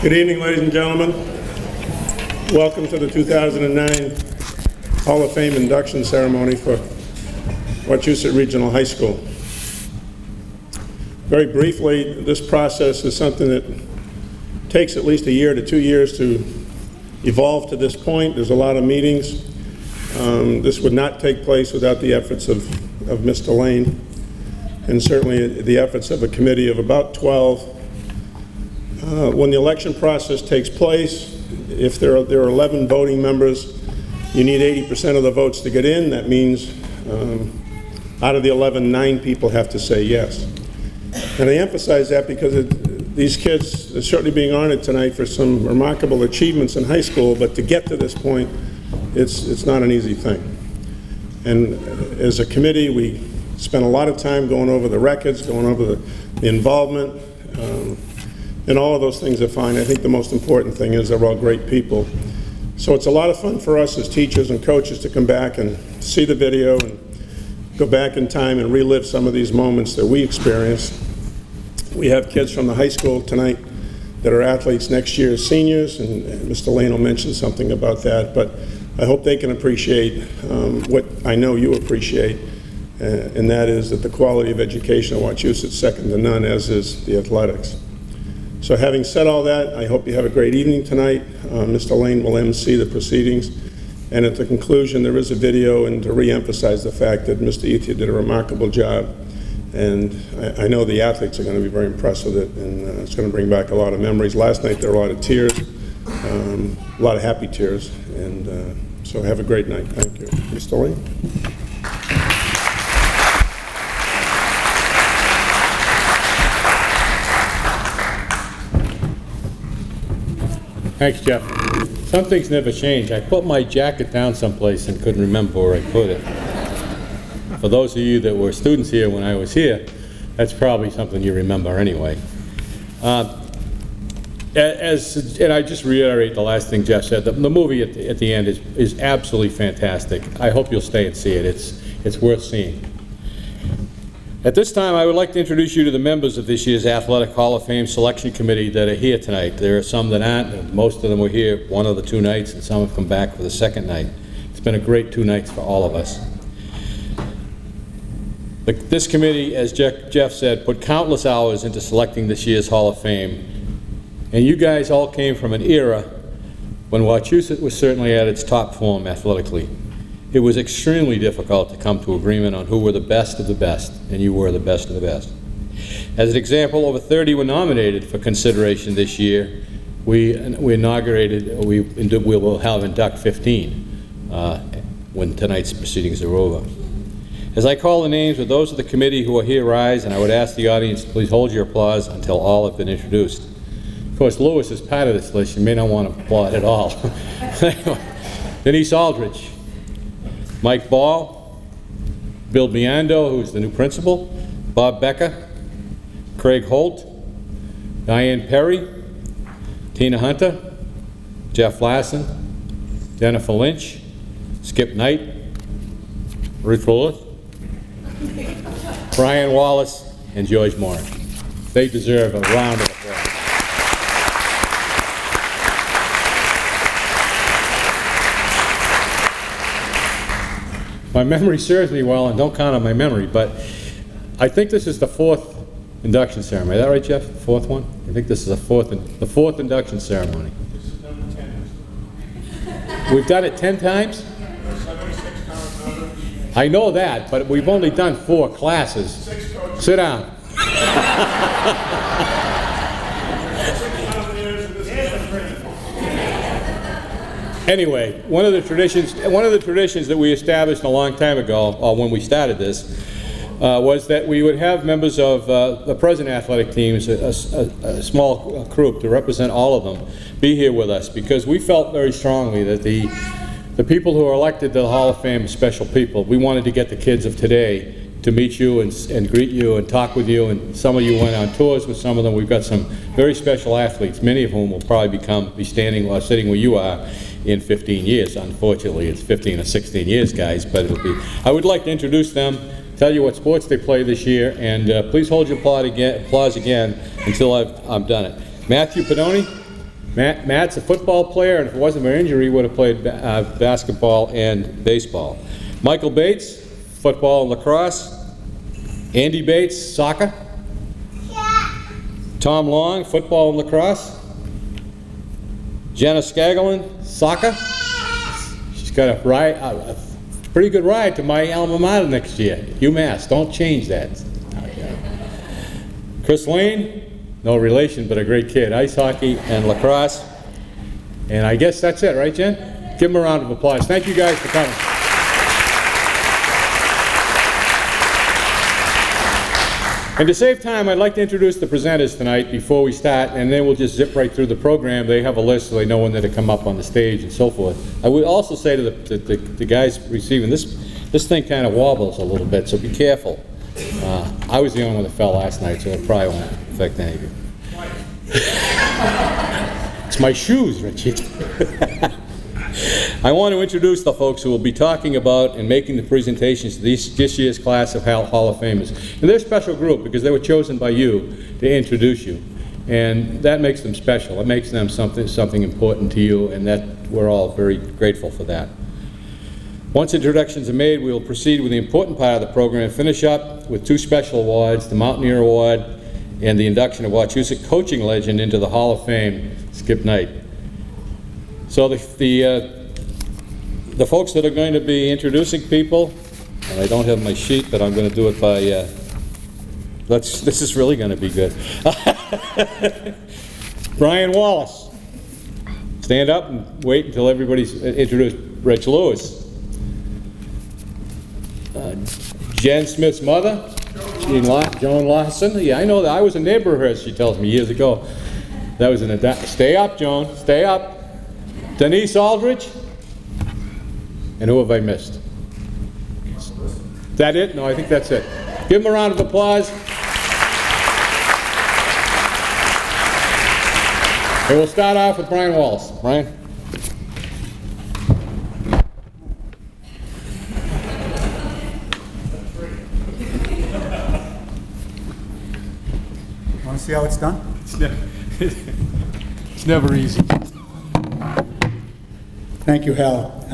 Good evening, ladies and gentlemen. Welcome to the 2009 Hall of Fame induction ceremony for Wachusett Regional High School. Very briefly, this process is something that takes at least a year to 2 years to evolve to this point. There's a lot of meetings. This would not take place without the efforts of Mr. Lane, and certainly the efforts of a committee of about 12. When the election process takes place, if there are 11 voting members, you need 80% of the votes to get in. That means out of the 11, 9 people have to say yes. And I emphasize that because these kids are certainly being honored tonight for some remarkable achievements in high school, but to get to this point, it's not an easy thing. And as a committee, we spent a lot of time going over the records, going over the involvement, and all of those things are fine. I think the most important thing is they're all great people. So it's a lot of fun for us as teachers and coaches to come back and see the video and go back in time and relive some of these moments that we experienced. We have kids from the high school tonight that are athletes next year as seniors, and Mr. Lane will mention something about that, but I hope they can appreciate what I know you appreciate, and that is that the quality of education at Wachusett is second to none, as is the athletics. So having said all that, I hope you have a great evening tonight. Mr. Lane will MC the proceedings, and at the conclusion there is a video, and to re-emphasize the fact that Mr. Ethia did a remarkable job, and I know the athletes are going to be very impressed with it, and it's going to bring back a lot of memories. Last night there were a lot of tears, a lot of happy tears, and so have a great night. Thank you. Mr. Lane. Thanks, Jeff. Some things never change. I put my jacket down someplace and couldn't remember where I put it. For those of you that were students here when I was here, that's probably something you remember anyway. And I just reiterate the last thing Jeff said, the movie at the end is absolutely fantastic. I hope you'll stay and see it. It's worth seeing. At this time, I would like to introduce you to the members of this year's Athletic Hall of Fame Selection Committee that are here tonight. There are some that aren't, and most of them were here one of the 2 nights, and some have come back for the second night. It's been a great 2 nights for all of us. This committee, as Jeff said, put countless hours into selecting this year's Hall of Fame, and you guys all came from an era when Wachusett was certainly at its top form athletically. It was extremely difficult to come to agreement on who were the best of the best, and you were the best of the best. As an example, over 30 were nominated for consideration this year. We will have induct 15 when tonight's proceedings are over. As I call the names of those of the committee who are here, rise, and I would ask the audience to please hold your applause until all have been introduced. Of course, Lewis is part of this list. You may not want to applaud at all. Denise Aldrich, Mike Ball, Bill Biondo, who's the new principal, Bob Becker, Craig Holt, Diane Perry, Tina Hunter, Jeff Lassen, Jennifer Lynch, Skip Knight, Ruth Fuller, Brian Wallace, and George Moran. They deserve a round of applause. My memory serves me well, and don't count on my memory, but I think this is the 4th induction ceremony. Is that right, Jeff? 4th one? I think this is the fourth induction ceremony. This is number 10. We've done it 10 times? 76 current members. I know that, but we've only done 4 classes. 6 coaches. Sit down. Anyway, one of the traditions that we established a long time ago, or when we started this, was that we would have members of the present athletic teams, a small group to represent all of them, be here with us, because we felt very strongly that the people who are elected to the Hall of Fame are special people. We wanted to get the kids of today to meet you and greet you and talk with you, and some of you went on tours with some of them. We've got some very special athletes, many of whom will probably be standing or sitting where you are in 15 years. Unfortunately, it's 15 or 16 years, guys, but it'll be. I would like to introduce them, tell you what sports they play this year, and please hold your applause again until I've done it. Matthew Pedoni, Matt's a football player, and if it wasn't for injury, he would have played basketball and baseball. Michael Bates, football and lacrosse. Andy Bates, soccer. Tom Long, football and lacrosse. Jenna Skagelin, soccer. She's got a pretty good ride to my alma mater next year, UMass. Don't change that. Chris Lane, no relation, but a great kid. Ice hockey and lacrosse. And I guess that's it, right, Jen? Give them a round of applause. Thank you guys for coming. And to save time, I'd like to introduce the presenters tonight before we start, and then we'll just zip right through the program. They have a list so they know when they're to come up on the stage and so forth. I would also say to the guys receiving this thing kind of wobbles a little bit, so be careful. I was the only one that fell last night, so it probably won't affect any of you. It's my shoes, Richie. I want to introduce the folks who will be talking about and making the presentations to this year's class of Hall of Famers. And they're a special group because they were chosen by you to introduce you. And that makes them special. It makes them something important to you, and that we're all very grateful for that. Once introductions are made, we will proceed with the important part of the program and finish up with two special awards, the Mountaineer Award and the induction of Wachusett coaching legend into the Hall of Fame, Skip Knight. So the folks that are going to be introducing people, and I don't have my sheet, but I'm going to do it by, this is really going to be good. Brian Wallace. Stand up and wait until everybody's introduced. Rich Lewis. Jen Smith's mother, Joan Lawson. Yeah, I know that. I was a neighbor of hers, she tells me, years ago. That was stay up, Joan, stay up. Denise Aldrich. And who have I missed? Is that it? No, I think that's it. Give them a round of applause. And we'll start off with Brian Wallace. Brian? Want to see how it's done? It's never easy. Thank you, Hal.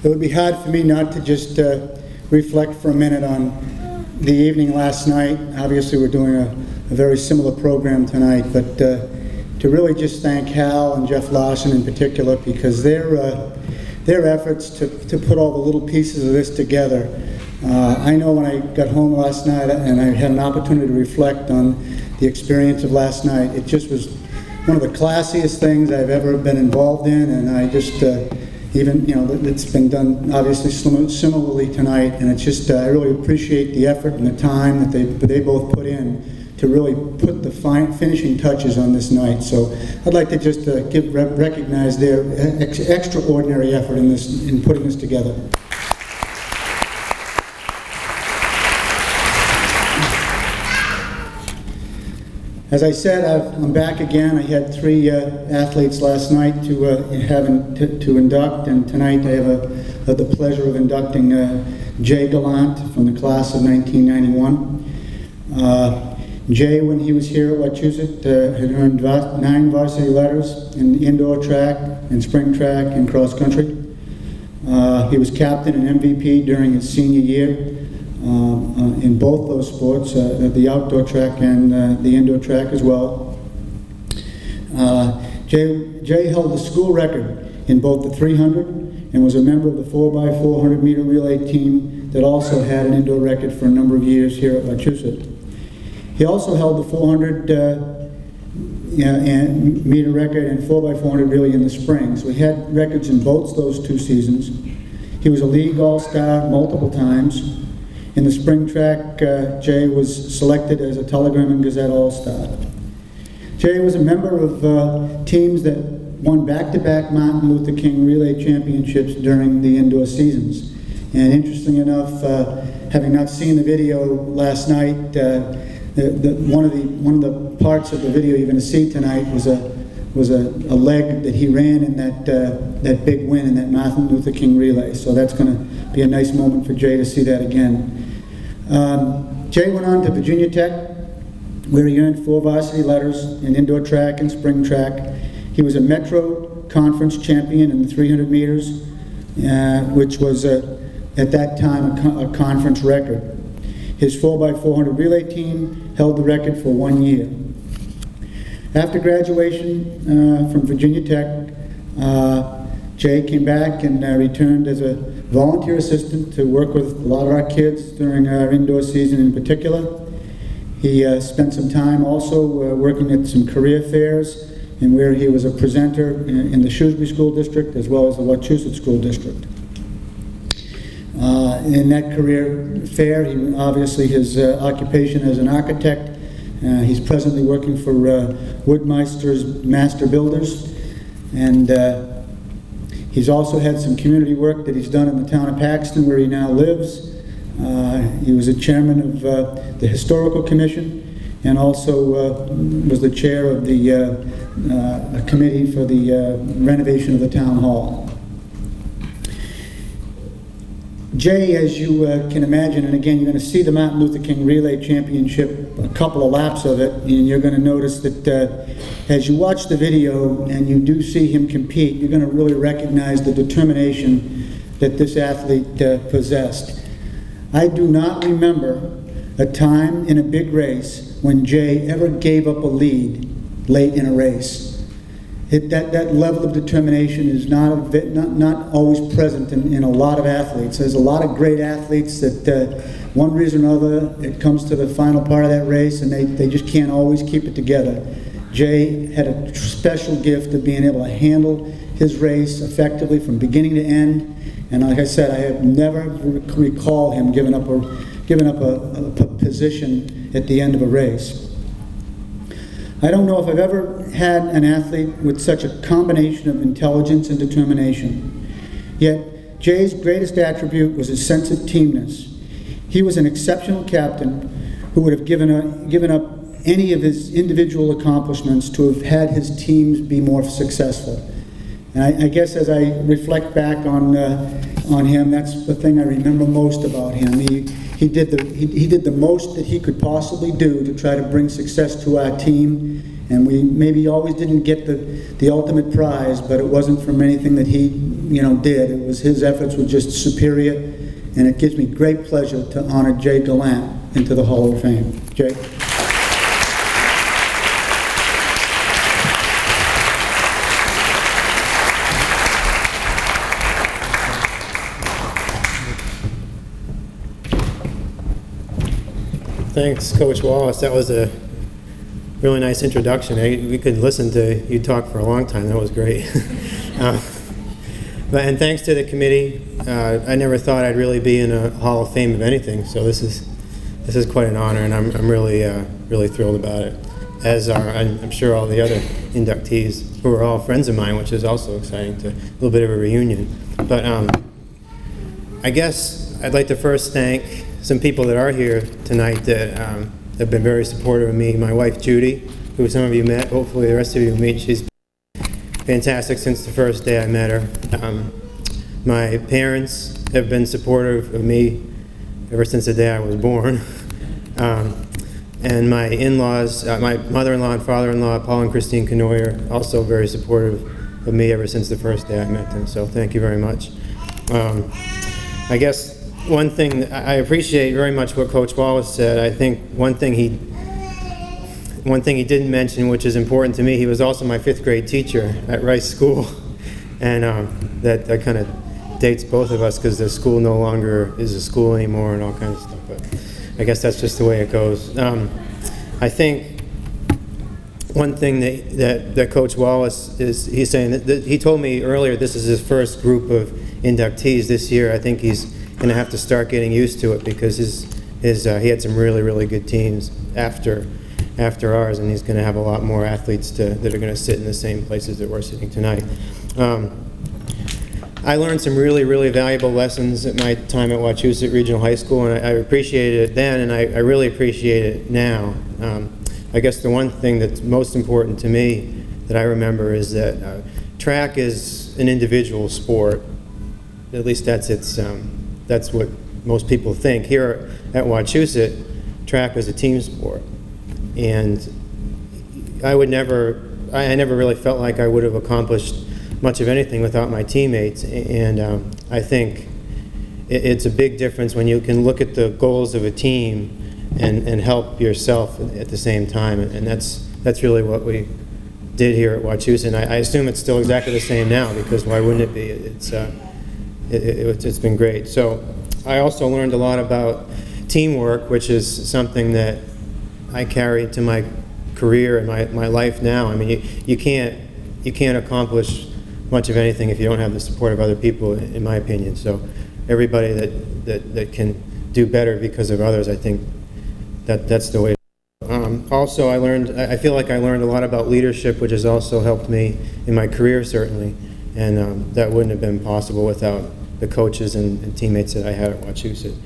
It would be hard for me not to just reflect for a minute on the evening last night. Obviously, we're doing a very similar program tonight, but to really just thank Hal and Jeff Larson in particular, because their efforts to put all the little pieces of this together. I know when I got home last night and I had an opportunity to reflect on the experience of last night, it just was one of the classiest things I've ever been involved in, and I just, even, you know, it's been done obviously similarly tonight, and it's just, I really appreciate the effort and the time that they both put in to really put the finishing touches on this night. So I'd like to just recognize their extraordinary effort in putting this together. As I said, I'm back again. I had 3 athletes last night to induct, and tonight I have the pleasure of inducting Jay Gallant from the class of 1991. Jay, when he was here at Wachusett, had earned 9 varsity letters in indoor track and spring track and cross country. He was captain and MVP during his senior year. In both those sports, the outdoor track and the indoor track as well. Jay held the school record in both the 300 and was a member of the 4x400 meter relay team that also had an indoor record for a number of years here at Wachusett. He also held the 400 meter record and 4x400 relay in the spring. So he had records in both those 2 seasons. He was a league all-star multiple times. In the spring track, Jay was selected as a Telegram and Gazette All-Star. Jay was a member of teams that won back-to-back Martin Luther King Relay Championships during the indoor seasons. And interesting enough, having not seen the video last night, one of the parts of the video you're going to see tonight was a leg that he ran in that big win in that Martin Luther King relay. So that's going to be a nice moment for Jay to see that again. Jay went on to Virginia Tech, where he earned 4 varsity letters in indoor track and spring track. He was a Metro Conference champion in the 300 meters, which was at that time a conference record. His 4x400 relay team held the record for 1 year. After graduation from Virginia Tech, Jay came back and returned as a volunteer assistant to work with a lot of our kids during our indoor season in particular. He spent some time also working at some career fairs, and where he was a presenter in the Shrewsbury School District as well as the Wachusett School District. In that career fair, obviously his occupation as an architect. He's presently working for Woodmeister's Master Builders, and he's also had some community work that he's done in the town of Paxton, where he now lives. He was a chairman of the Historical Commission, and also was the chair of the committee for the renovation of the town hall. Jay, as you can imagine, and again, you're going to see the Martin Luther King Relay Championship, a couple of laps of it, and you're going to notice that as you watch the video and you do see him compete, you're going to really recognize the determination that this athlete possessed. I do not remember a time in a big race when Jay ever gave up a lead late in a race. That level of determination is not always present in a lot of athletes. There's a lot of great athletes that one reason or another, it comes to the final part of that race and they just can't always keep it together. Jay had a special gift of being able to handle his race effectively from beginning to end. And like I said, I have never recall him giving up a position at the end of a race. I don't know if I've ever had an athlete with such a combination of intelligence and determination. Yet, Jay's greatest attribute was his sense of teamness. He was an exceptional captain who would have given up any of his individual accomplishments to have had his teams be more successful. And I guess as I reflect back on him, that's the thing I remember most about him. He did the most that he could possibly do to try to bring success to our team, and we maybe always didn't get the ultimate prize, but it wasn't from anything that he did. It was his efforts were just superior, and it gives me great pleasure to honor Jay Gallant into the Hall of Fame. Jay. Thanks, Coach Wallace. That was a really nice introduction. We could listen to you talk for a long time. That was great. And thanks to the committee. I never thought I'd really be in a Hall of Fame of anything, so this is quite an honor, and I'm really thrilled about it. As are, I'm sure, all the other inductees who are all friends of mine, which is also exciting. A little bit of a reunion. But I guess I'd like to first thank some people that are here tonight that have been very supportive of me. My wife, Judy, who some of you met, hopefully the rest of you will meet. She's fantastic since the first day I met her. My parents have been supportive of me ever since the day I was born. And my in-laws, my mother-in-law and father-in-law, Paul and Christine Canoyer, also very supportive of me ever since the first day I met them. So thank you very much. I guess one thing, I appreciate very much what Coach Wallace said. I think one thing he didn't mention, which is important to me, he was also my 5th grade teacher at Rice School. And that kind of dates both of us because the school no longer is a school anymore and all kinds of stuff. But I guess that's just the way it goes. I think one thing that Coach Wallace he's saying, that he told me earlier this is his first group of inductees this year. I think he's going to have to start getting used to it because he had some really good teams after ours, and he's going to have a lot more athletes that are going to sit in the same places that we're sitting tonight. I learned some really valuable lessons at my time at Wachusett Regional High School, and I appreciated it then, and I really appreciate it now. I guess the one thing that's most important to me that I remember is that track is an individual sport. At least that's what most people think. Here at Wachusett, track is a team sport. And I never really felt like I would have accomplished much of anything without my teammates. And I think it's a big difference when you can look at the goals of a team and help yourself at the same time. And that's really what we did here at Wachusett. I assume it's still exactly the same now, because why wouldn't it be? It's been great. So I also learned a lot about teamwork, which is something that I carry to my career and my life now. I mean, you can't accomplish much of anything if you don't have the support of other people, in my opinion. So everybody that can do better because of others, I think that's the way. Also, I feel like I learned a lot about leadership, which has also helped me in my career, certainly. And that wouldn't have been possible without the coaches and teammates that I had at Wachusett.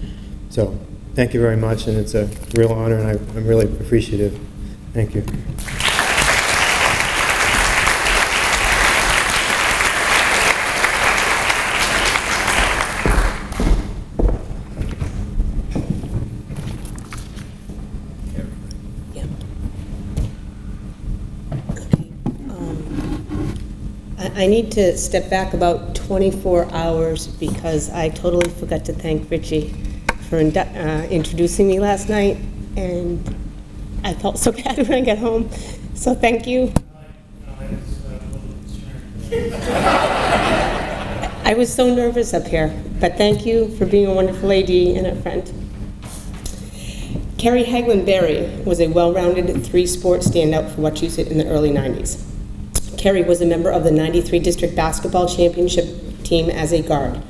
So thank you very much, and it's a real honor, and I'm really appreciative. Thank you. I need to step back about 24 hours because I totally forgot to thank Richie for introducing me last night, and I felt so bad when I got home. So thank you. I was so nervous up here, but thank you for being a wonderful AD and a friend. Kerry Haglund Berry was a well-rounded three-sport standout for Wachusett in the early 90s. Kerry was a member of the 93 District Basketball Championship team as a guard.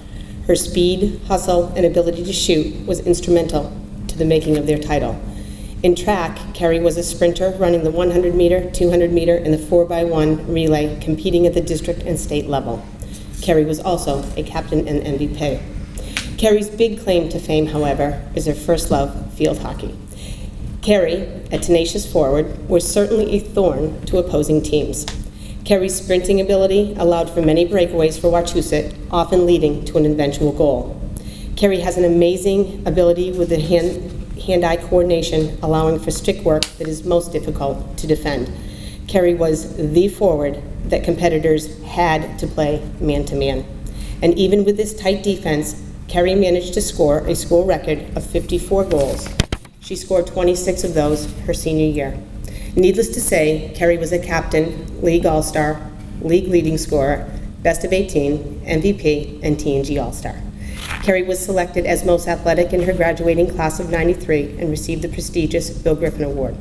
Her speed, hustle, and ability to shoot was instrumental to the making of their title. In track, Kerry was a sprinter running the 100-meter, 200-meter, and the 4x1 relay, competing at the district and state level. Kerry was also a captain and MVP. Kerry's big claim to fame, however, is her first love, field hockey. Kerry, a tenacious forward, was certainly a thorn to opposing teams. Kerry's sprinting ability allowed for many breakaways for Wachusett, often leading to an eventual goal. Kerry has an amazing ability with the hand-eye coordination, allowing for stick work that is most difficult to defend. Kerry was the forward that competitors had to play man-to-man. And even with this tight defense, Kerry managed to score a school record of 54 goals. She scored 26 of those her senior year. Needless to say, Kerry was a captain, league all-star, league leading scorer, best of 18, MVP, and TNG all-star. Kerry was selected as most athletic in her graduating class of 93 and received the prestigious Bill Griffin Award.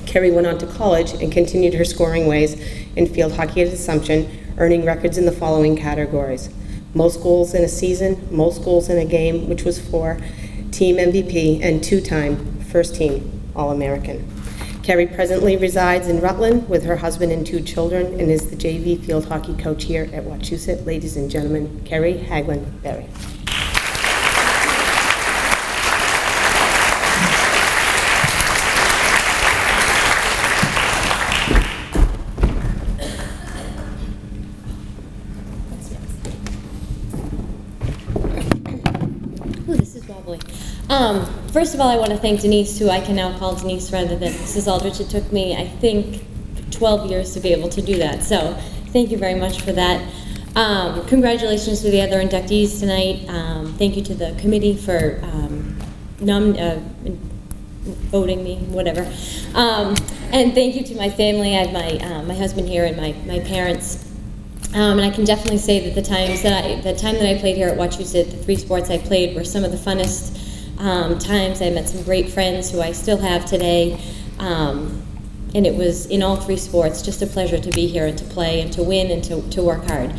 Kerry went on to college and continued her scoring ways in field hockey at Assumption, earning records in the following categories: most goals in a season, most goals in a game, which was 4, team MVP, and 2-time first team All-American. Kerry presently resides in Rutland with her husband and 2 children and is the JV field hockey coach here at Wachusett. Ladies and gentlemen, Kerry Haglund Berry. Ooh, this is wobbly. First of all, I want to thank Denise, who I can now call Denise rather than Mrs. Aldrich. It took me, I think, 12 years to be able to do that. So thank you very much for that. Congratulations to the other inductees tonight. Thank you to the committee for voting me, whatever. And thank you to my family. I have my husband here and my parents. And I can definitely say that the time that I played here at Wachusett, the 3 sports I played were some of the funnest times. I met some great friends who I still have today. And it was, in all 3 sports, just a pleasure to be here and to play and to win and to work hard.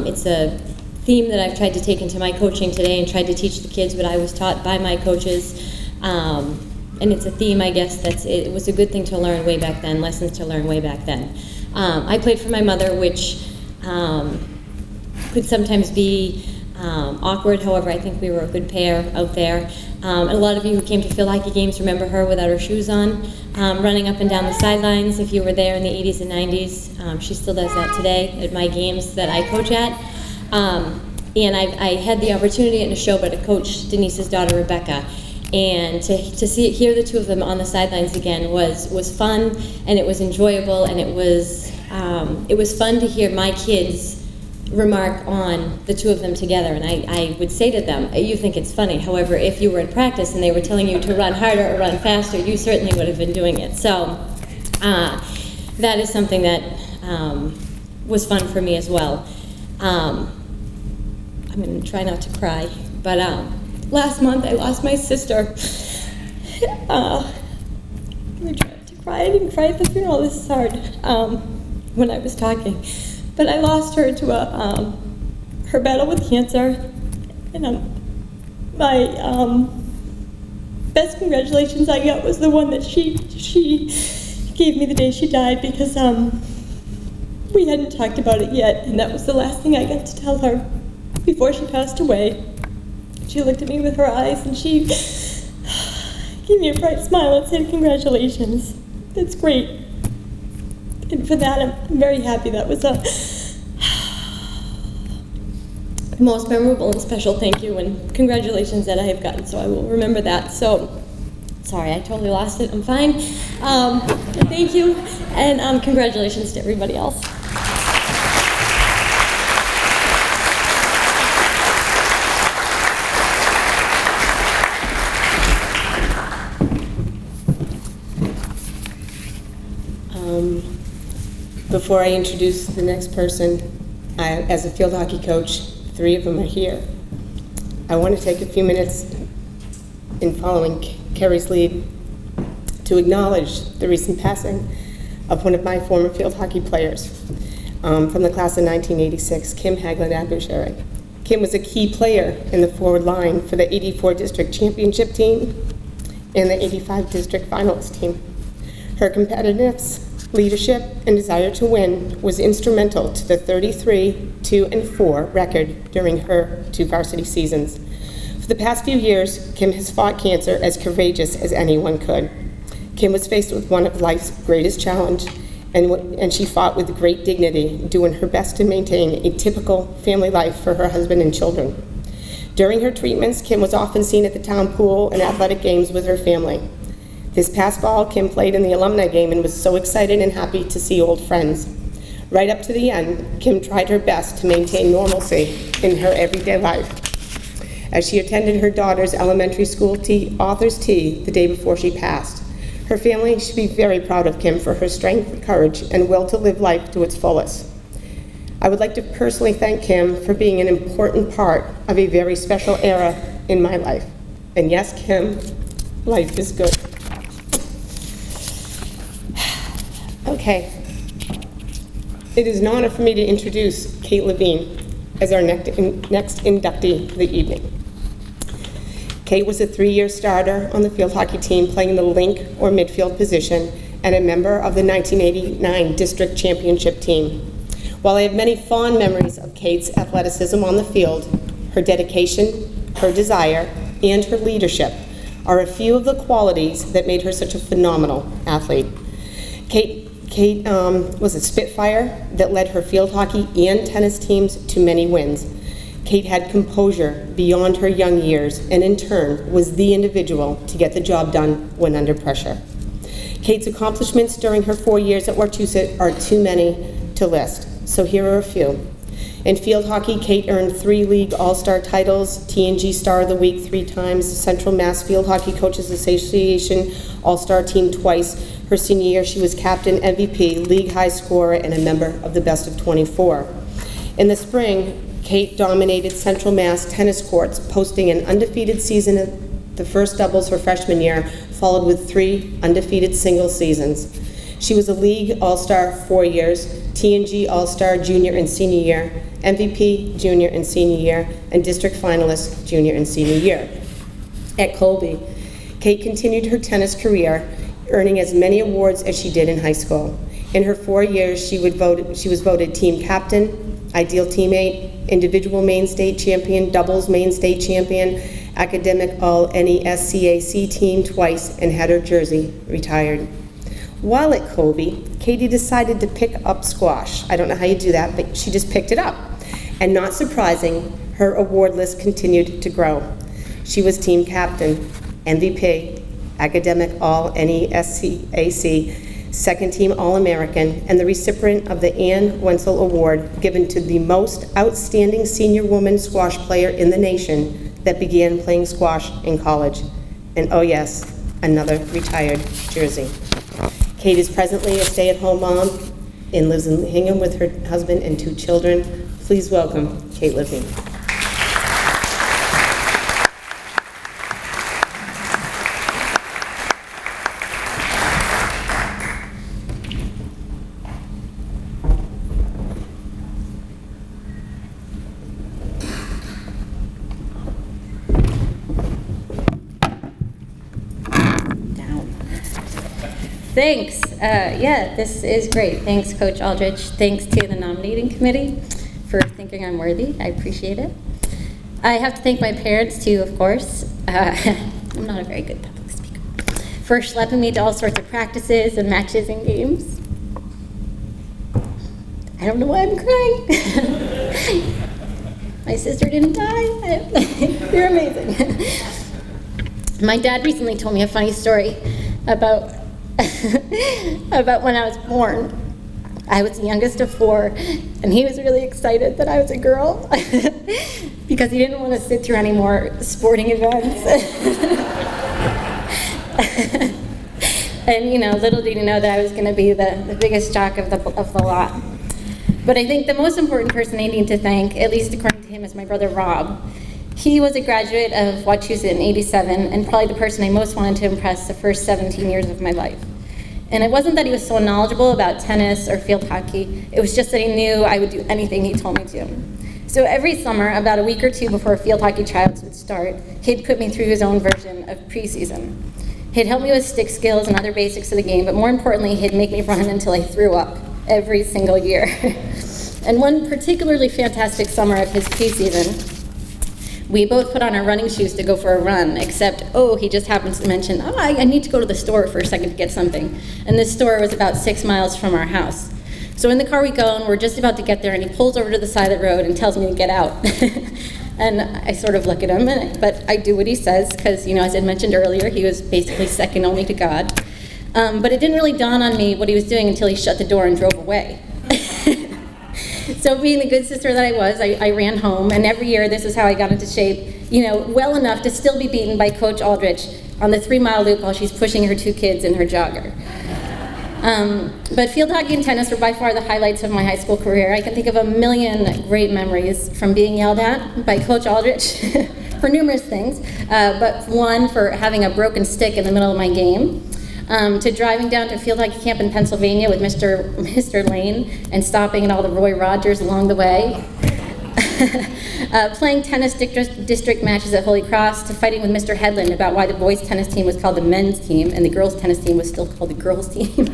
It's a theme that I've tried to take into my coaching today and tried to teach the kids what I was taught by my coaches. And it's a theme, I guess, it was a good thing to learn way back then, lessons to learn way back then. I played for my mother, which could sometimes be awkward. However, I think we were a good pair out there. A lot of you who came to field hockey games remember her without her shoes on, running up and down the sidelines if you were there in the 80s and 90s. She still does that today at my games that I coach at. And I had the opportunity to show, but to coach Denise's daughter, Rebecca. And to hear the two of them on the sidelines again was fun, and it was enjoyable, and it was fun to hear my kids remark on the two of them together. And I would say to them, you think it's funny. However, if you were in practice and they were telling you to run harder or run faster, you certainly would have been doing it. So that is something that was fun for me as well. I'm going to try not to cry, but last month I lost my sister. I'm going to try not to cry. I didn't cry at the funeral. This is hard when I was talking. But I lost her to her battle with cancer, and my best congratulations I got was the one that she gave me the day she died, because we hadn't talked about it yet, and that was the last thing I got to tell her before she passed away. She looked at me with her eyes, and she gave me a bright smile and said, "Congratulations, that's great." And for that, I'm very happy. That was a most memorable and special thank you and congratulations that I have gotten, so I will remember that. So, sorry, I totally lost it. I'm fine. Thank you, and congratulations to everybody else. Before I introduce the next person, as a field hockey coach, 3 of them are here. I want to take a few minutes in following Kerry's lead to acknowledge the recent passing of one of my former field hockey players from the class of 1986, Kim Haglund. Kim was a key player in the forward line for the 84 district championship team and the 85 district finalist team. Her competitiveness, leadership, and desire to win was instrumental to the 33-2-4 record during her 2 varsity seasons. For the past few years, Kim has fought cancer as courageous as anyone could. Kim was faced with one of life's greatest challenges, and she fought with great dignity, doing her best to maintain a typical family life for her husband and children. During her treatments, Kim was often seen at the town pool and athletic games with her family. This past fall, Kim played in the alumni game and was so excited and happy to see old friends. Right up to the end, Kim tried her best to maintain normalcy in her everyday life. As she attended her daughter's elementary school author's tea the day before she passed, her family should be very proud of Kim for her strength, courage, and will to live life to its fullest. I would like to personally thank Kim for being an important part of a very special era in my life. And yes, Kim, life is good. Okay. It is an honor for me to introduce Kate LaVigne as our next inductee for the evening. Kate was a 3-year starter on the field hockey team, playing the link or midfield position, and a member of the 1989 district championship team. While I have many fond memories of Kate's athleticism on the field, her dedication, her desire, and her leadership are a few of the qualities that made her such a phenomenal athlete. Kate was a Spitfire that led her field hockey and tennis teams to many wins. Kate had composure beyond her young years, and in turn was the individual to get the job done when under pressure. Kate's accomplishments during her 4 years at Wachusett are too many to list, so here are a few. In field hockey, Kate earned 3 league all-star titles, TNG Star of the Week 3 times, Central Mass Field Hockey Coaches Association All-Star Team twice. Her senior year, she was captain, MVP, league high scorer, and a member of the Best of 24. In the spring, Kate dominated Central Mass tennis courts, posting an undefeated season at the first doubles her freshman year, followed with 3 undefeated singles seasons. She was a league all-star 4 years, TNG all-star junior and senior year, MVP junior and senior year, and district finalist junior and senior year. At Colby, Kate continued her tennis career, earning as many awards as she did in high school. In her 4 years, she was voted team captain, ideal teammate, individual main state champion, doubles main state champion, academic all-NESCAC team twice, and had her jersey retired. While at Colby, Katie decided to pick up squash. I don't know how you do that, but she just picked it up. And not surprising, her award list continued to grow. She was team captain, MVP, Academic All-NESCAC, Second Team All-American, and the recipient of the Ann Wenzel Award given to the most outstanding senior woman squash player in the nation that began playing squash in college. And oh yes, another retired Jersey. Kate is presently a stay-at-home mom and lives in Hingham with her husband and 2 children. Please welcome Kate LaVigne. Thanks. Yeah, this is great. Thanks, Coach Aldrich. Thanks to the nominating committee for thinking I'm worthy. I appreciate it. I have to thank my parents, too, of course. I'm not a very good public speaker. For schlepping me to all sorts of practices and matches and games. I don't know why I'm crying. My sister didn't die. You're amazing. My dad recently told me a funny story about about when I was born. I was the youngest of 4, and he was really excited that I was a girl because he didn't want to sit through any more sporting events. And little did he know that I was going to be the biggest jock of the lot. But I think the most important person I need to thank, at least according to him, is my brother Rob. He was a graduate of Wachusett in '87 and probably the person I most wanted to impress the first 17 years of my life. And it wasn't that he was so knowledgeable about tennis or field hockey, it was just that he knew I would do anything he told me to. So every summer, about a week or 2 before field hockey tryouts would start, he'd put me through his own version of preseason. He'd help me with stick skills and other basics of the game, but more importantly, he'd make me run until I threw up every single year. And one particularly fantastic summer of his preseason, we both put on our running shoes to go for a run, except, he just happens to mention, I need to go to the store for a second to get something. And this store was about 6 miles from our house. So in the car we go, and we're just about to get there, and he pulls over to the side of the road and tells me to get out. And I sort of look at him, but I do what he says, because, as I mentioned earlier, he was basically second only to God. But it didn't really dawn on me what he was doing until he shut the door and drove away. So being the good sister that I was, I ran home, and every year this is how I got into shape, well enough to still be beaten by Coach Aldrich on the 3-mile loop while she's pushing her 2 kids in her jogger. But field hockey and tennis were by far the highlights of my high school career. I can think of a million great memories, from being yelled at by Coach Aldrich for numerous things, but one for having a broken stick in the middle of my game. To driving down to field hockey camp in Pennsylvania with Mr. Lane and stopping at all the Roy Rogers along the way. Playing tennis district matches at Holy Cross, to fighting with Mr. Headland about why the boys' tennis team was called the men's team and the girls' tennis team was still called the girls' team.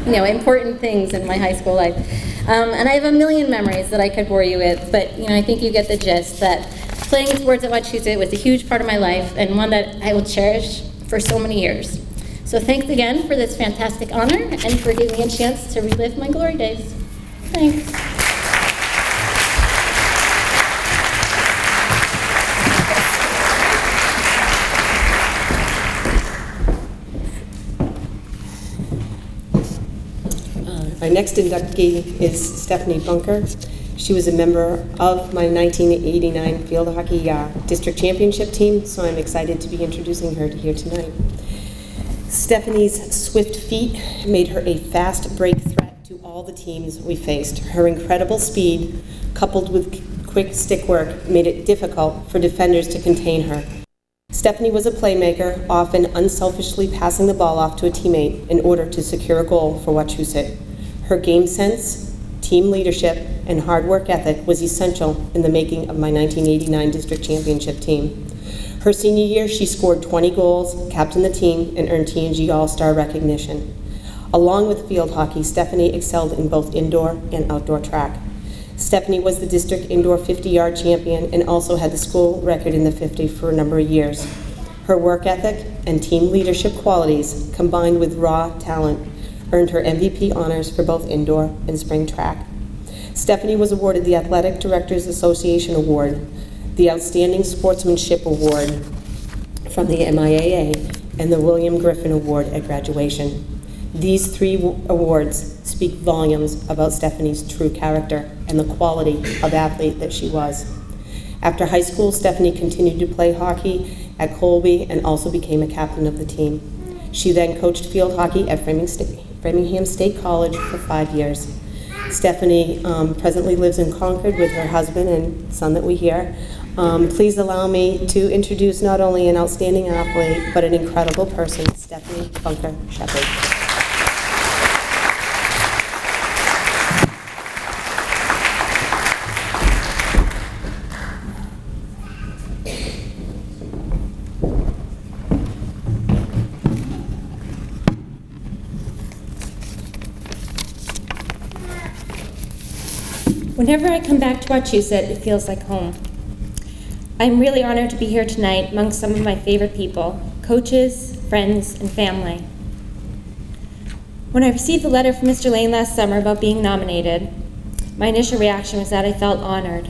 Important things in my high school life. And I have a million memories that I could bore you with, but I think you get the gist that playing sports at Wachusett was a huge part of my life and one that I will cherish for so many years. So thanks again for this fantastic honor and for giving me a chance to relive my glory days. Thanks. Our next inductee is Stephanie Bunker. She was a member of my 1989 field hockey district championship team, so I'm excited to be introducing her here tonight. Stephanie's swift feet made her a fast break threat to all the teams we faced. Her incredible speed, coupled with quick stick work, made it difficult for defenders to contain her. Stephanie was a playmaker, often unselfishly passing the ball off to a teammate in order to secure a goal for Wachusett. Her game sense, team leadership, and hard work ethic was essential in the making of my 1989 district championship team. Her senior year, she scored 20 goals, captained the team, and earned TNG All-Star recognition. Along with field hockey, Stephanie excelled in both indoor and outdoor track. Stephanie was the district indoor 50-yard champion and also had the school record in the 50 for a number of years. Her work ethic and team leadership qualities, combined with raw talent, earned her MVP honors for both indoor and spring track. Stephanie was awarded the Athletic Directors Association Award, the Outstanding Sportsmanship Award from the MIAA and the William Griffin Award at graduation. These 3 awards speak volumes about Stephanie's true character and the quality of athlete that she was. After high school, Stephanie continued to play hockey at Colby and also became a captain of the team. She then coached field hockey at Framingham State College for 5 years. Stephanie presently lives in Concord with her husband and son that we hear. Please allow me to introduce not only an outstanding athlete, but an incredible person, Stephanie Bunker Shepard. Whenever I come back to Wachusett, it feels like home. I'm really honored to be here tonight among some of my favorite people, coaches, friends, and family. When I received the letter from Mr. Lane last summer about being nominated, my initial reaction was that I felt honored.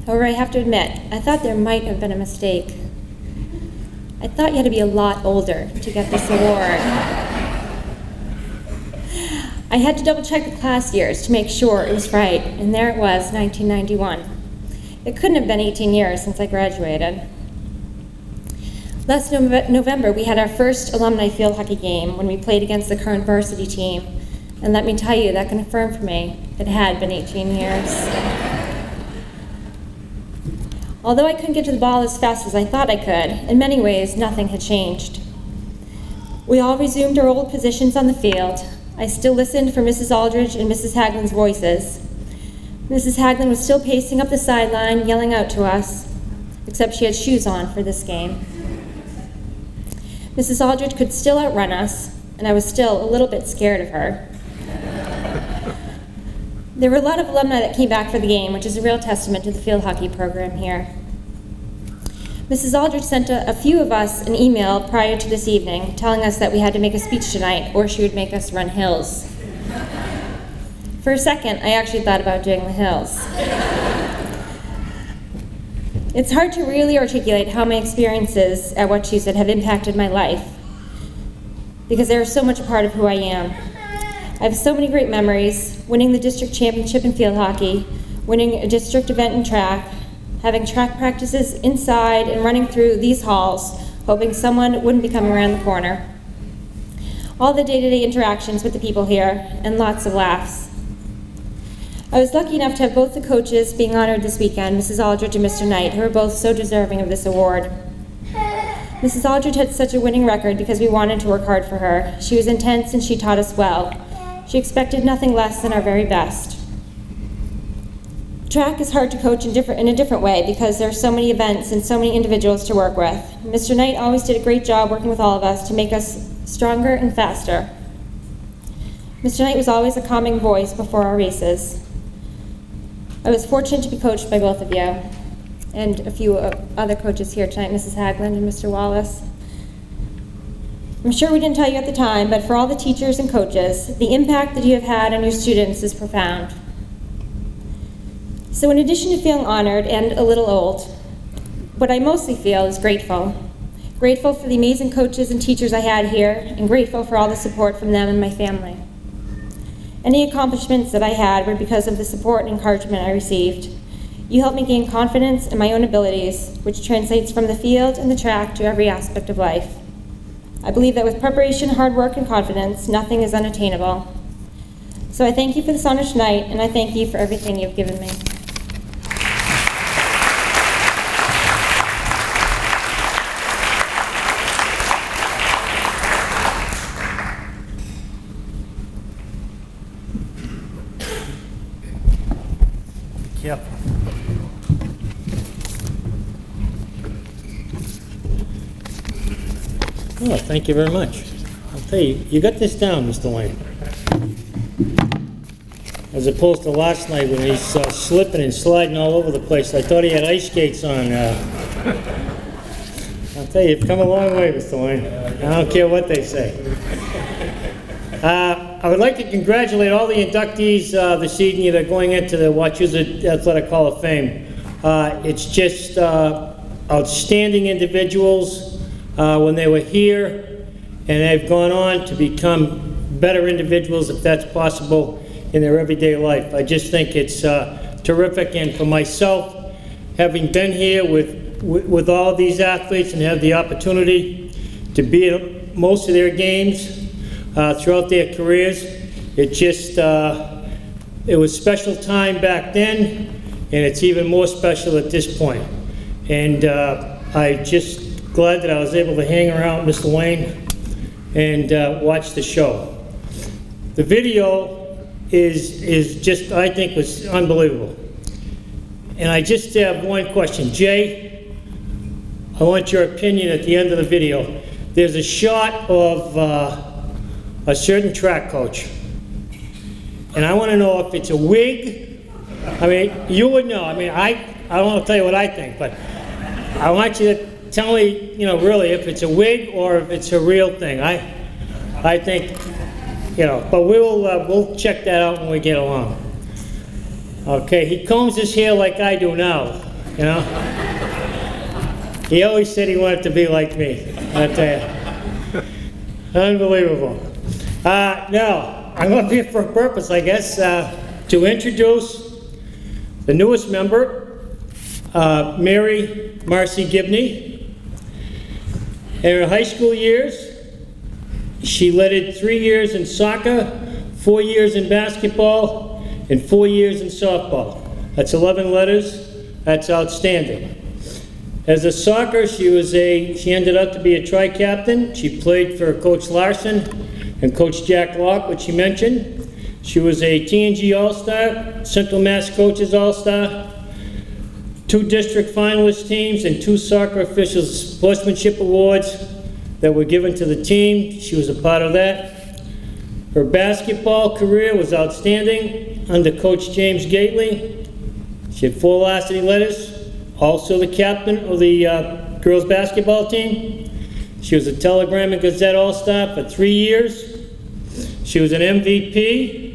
However, I have to admit, I thought there might have been a mistake. I thought you had to be a lot older to get this award. I had to double check the class years to make sure it was right, and there it was, 1991. It couldn't have been 18 years since I graduated. Last November, we had our first alumni field hockey game when we played against the current varsity team, and let me tell you, that confirmed for me it had been 18 years. Although I couldn't get to the ball as fast as I thought I could, in many ways, nothing had changed. We all resumed our old positions on the field. I still listened for Mrs. Aldrich and Mrs. Haglund's voices. Mrs. Haglund was still pacing up the sideline, yelling out to us, except she had shoes on for this game. Mrs. Aldrich could still outrun us, and I was still a little bit scared of her. There were a lot of alumni that came back for the game, which is a real testament to the field hockey program here. Mrs. Aldrich sent a few of us an email prior to this evening telling us that we had to make a speech tonight or she would make us run hills. For a second, I actually thought about doing the hills. It's hard to really articulate how my experiences at Wachusett have impacted my life because they are so much a part of who I am. I have so many great memories, winning the district championship in field hockey, winning a district event in track, having track practices inside and running through these halls, hoping someone wouldn't be coming around the corner. All the day-to-day interactions with the people here, and lots of laughs. I was lucky enough to have both the coaches being honored this weekend, Mrs. Aldrich and Mr. Knight, who are both so deserving of this award. Mrs. Aldrich had such a winning record because we wanted to work hard for her. She was intense and she taught us well. She expected nothing less than our very best. Track is hard to coach in a different way because there are so many events and so many individuals to work with. Mr. Knight always did a great job working with all of us to make us stronger and faster. Mr. Knight was always a calming voice before our races. I was fortunate to be coached by both of you and a few other coaches here tonight, Mrs. Haglund and Mr. Wallace. I'm sure we didn't tell you at the time, but for all the teachers and coaches, the impact that you have had on your students is profound. So in addition to feeling honored and a little old, what I mostly feel is grateful. Grateful for the amazing coaches and teachers I had here, and grateful for all the support from them and my family. Any accomplishments that I had were because of the support and encouragement I received. You helped me gain confidence in my own abilities, which translates from the field and the track to every aspect of life. I believe that with preparation, hard work, and confidence, nothing is unattainable. So I thank you for this honor tonight, and I thank you for everything you've given me. Yep. Oh, thank you very much. I'll tell you, you got this down, Mr. Lane. As opposed to last night when he's slipping and sliding all over the place. I thought he had ice skates on. I'll tell you, you've come a long way, Mr. Lane. I don't care what they say. I would like to congratulate all the inductees this evening that are going into the Wachusett Athletic Hall of Fame. It's just outstanding individuals when they were here, and they've gone on to become better individuals, if that's possible, in their everyday life. I just think it's terrific, and for myself, having been here with all these athletes and have the opportunity to be at most of their games throughout their careers, it just, it was special time back then, and it's even more special at this point. And I just glad that I was able to hang around Mr. Lane and watch the show. The video is just, I think, was unbelievable. And I just have one question. Jay, I want your opinion at the end of the video. There's a shot of a certain track coach. And I want to know if it's a wig. I mean, you would know. I mean, I don't want to tell you what I think, but I want you to tell me, you know, really, if it's a wig or if it's a real thing. I think, you know, but we'll check that out when we get along. Okay, he combs his hair like I do now, you know. He always said he wanted to be like me. I tell you, unbelievable. Now, I'm up here for a purpose, I guess, to introduce the newest member, Mary Marcy Gibney. In her high school years, she led 3 years in soccer, 4 years in basketball, and 4 years in softball. That's 11 letters. That's outstanding. As a soccer, she ended up to be a tri-captain. She played for Coach Larson and Coach Jack Locke, which she mentioned. She was a TNG All-Star, Central Mass Coaches All-Star, 2 district finalist teams, and 2 soccer officials sportsmanship awards that were given to the team. She was a part of that. Her basketball career was outstanding under Coach James Gately. She had 4 varsity letters, also the captain of the girls basketball team. She was a Telegram and Gazette All-Star for 3 years. She was an MVP.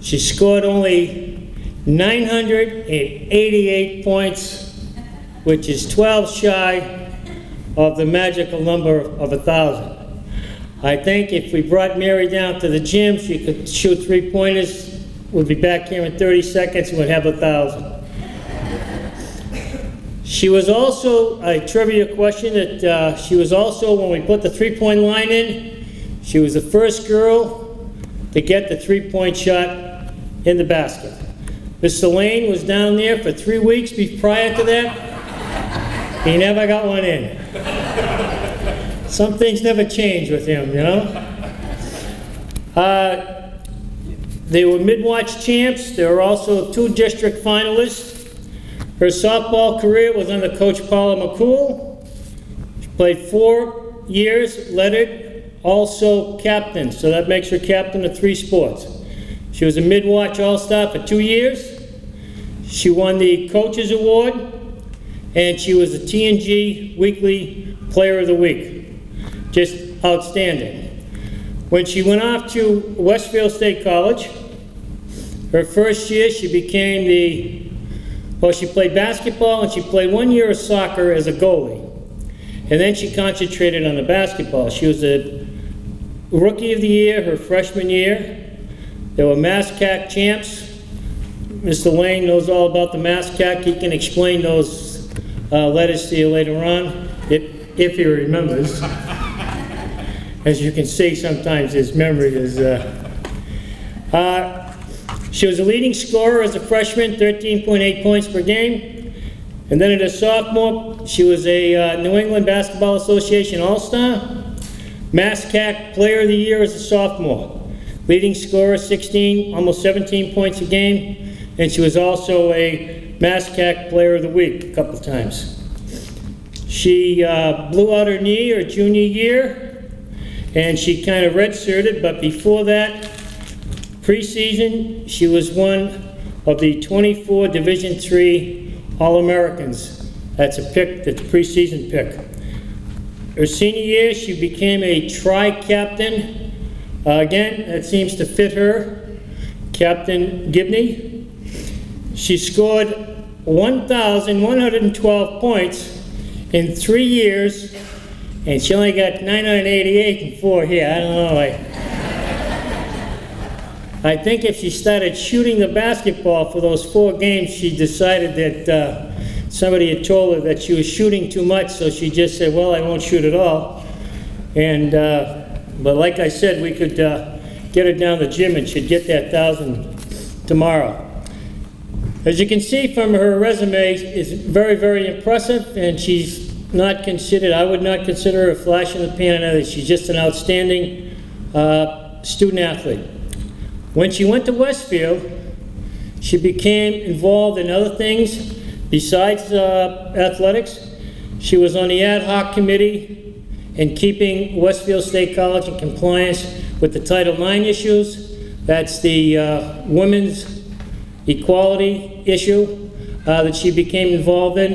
She scored only 988 points, which is 12 shy of the magical number of 1,000. I think if we brought Mary down to the gym, she could shoot 3-pointers. We'd be back here in 30 seconds and we'd have 1,000. She was also, a trivia question, that she was also, when we put the 3-point line in, she was the first girl to get the 3-point shot in the basket. Mr. Lane was down there for 3 weeks prior to that. He never got one in. Some things never change with him, you know? They were mid-watch champs. There were also 2 district finalists. Her softball career was under Coach Paula McCool. She played 4 years, lettered, also captain, so that makes her captain of 3 sports. She was a mid-watch All-Star for 2 years. She won the Coaches Award, and she was a TNG Weekly Player of the Week. Just outstanding. When she went off to Westfield State College, her first year she became she played basketball and she played 1 year of soccer as a goalie. And then she concentrated on the basketball. She was a Rookie of the Year her freshman year. They were MASCAC champs. Mr. Lane knows all about the MASCAC. He can explain those letters to you later on, if he remembers. As you can see, sometimes his memory is... She was a leading scorer as a freshman, 13.8 points per game. And then as a sophomore, she was a New England Basketball Association All-Star, MASCAC Player of the Year as a sophomore. Leading scorer, 16, almost 17 points a game. And she was also a MASCAC Player of the Week a couple times. She blew out her knee her junior year, and she kind of redshirted, but before that, preseason, she was one of the 24 Division III All-Americans. That's a pick, that's a preseason pick. Her senior year, she became a tri-captain. Again, that seems to fit her. Captain Gibney. She scored 1,112 points in 3 years, and she only got 988 and 4 here. I don't know. I think if she started shooting the basketball for those 4 games, she decided that somebody had told her that she was shooting too much, so she just said, well, I won't shoot at all. And, but like I said, we could get her down the gym and she'd get that 1,000 tomorrow. As you can see from her resume, it's very, very impressive, and she's not considered, I would not consider her a flash in the pan. She's just an outstanding student athlete. When she went to Westfield, she became involved in other things besides athletics. She was on the ad hoc committee in keeping Westfield State College in compliance with the Title IX issues. That's the women's equality issue that she became involved in.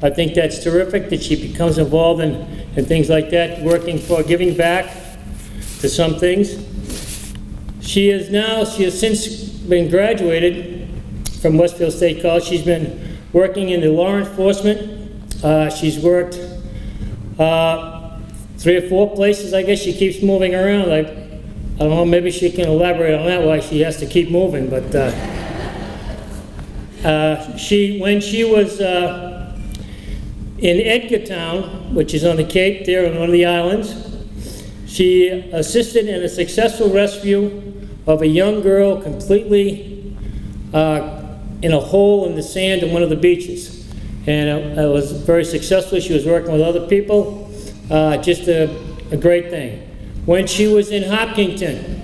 I think that's terrific that she becomes involved in things like that, working for giving back to some things. She has since been graduated from Westfield State College. She's been working in the law enforcement. She's worked 3 or 4 places. I guess she keeps moving around. I don't know, maybe she can elaborate on that, why she has to keep moving, but when she was in Edgartown, which is on the Cape there on one of the islands, she assisted in a successful rescue of a young girl completely in a hole in the sand on one of the beaches. And it was very successful. She was working with other people, just a great thing. When she was in Hopkinton,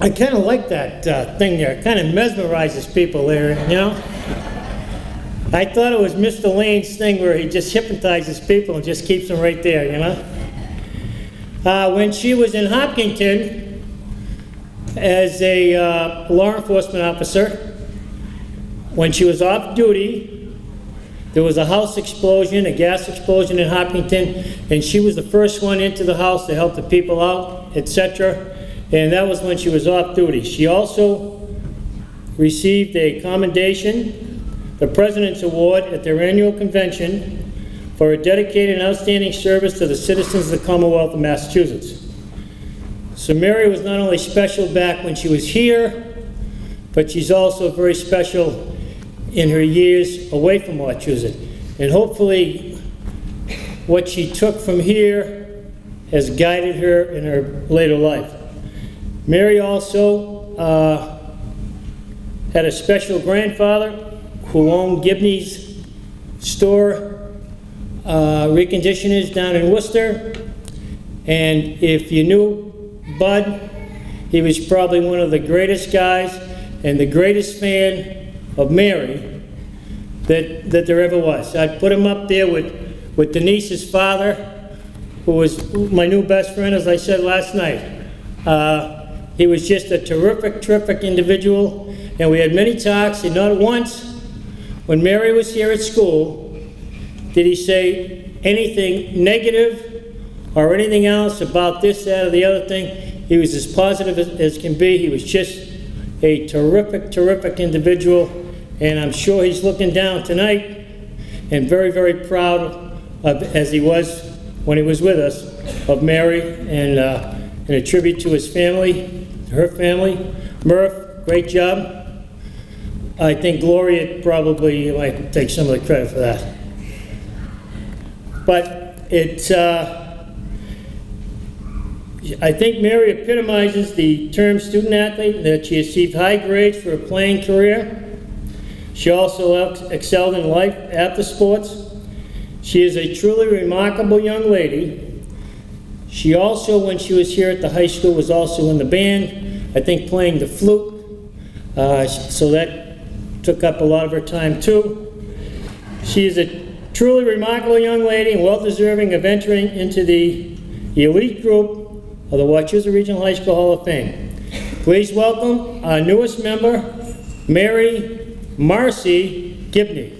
I kind of like that thing there. It kind of mesmerizes people there, you know? I thought it was Mr. Lane's thing where he just hypnotizes people and just keeps them right there, you know? When she was in Hopkinton as a law enforcement officer, when she was off duty, there was a house explosion, a gas explosion in Hopkinton, and she was the first one into the house to help the people out, etc. And that was when she was off duty. She also received a commendation, the President's Award at their annual convention for a dedicated and outstanding service to the citizens of the Commonwealth of Massachusetts. So Mary was not only special back when she was here, but she's also very special in her years away from Wachusett. And hopefully what she took from here has guided her in her later life. Mary also had a special grandfather who owned Gibney's store reconditioners down in Worcester. And if you knew Bud, he was probably one of the greatest guys and the greatest fan of Mary that there ever was. I'd put him up there with Denise's father, who was my new best friend, as I said last night. He was just a terrific, terrific individual, and we had many talks, and not once, when Mary was here at school, did he say anything negative or anything else about this, that, or the other thing. He was as positive as can be. He was just a terrific, terrific individual, and I'm sure he's looking down tonight and very, very proud of, as he was when he was with us, of Mary, and a tribute to his family, to her family. Murph, great job. I think Gloria probably might take some of the credit for that. But it's, I think Mary epitomizes the term student athlete, that she achieved high grades for a playing career. She also excelled in life after sports. She is a truly remarkable young lady. She also, when she was here at the high school, was also in the band, I think playing the flute. So that took up a lot of her time too. She is a truly remarkable young lady and well-deserving of entering into the elite group of the Wachusett Regional High School Hall of Fame. Please welcome our newest member, Mary Marcy Gibney.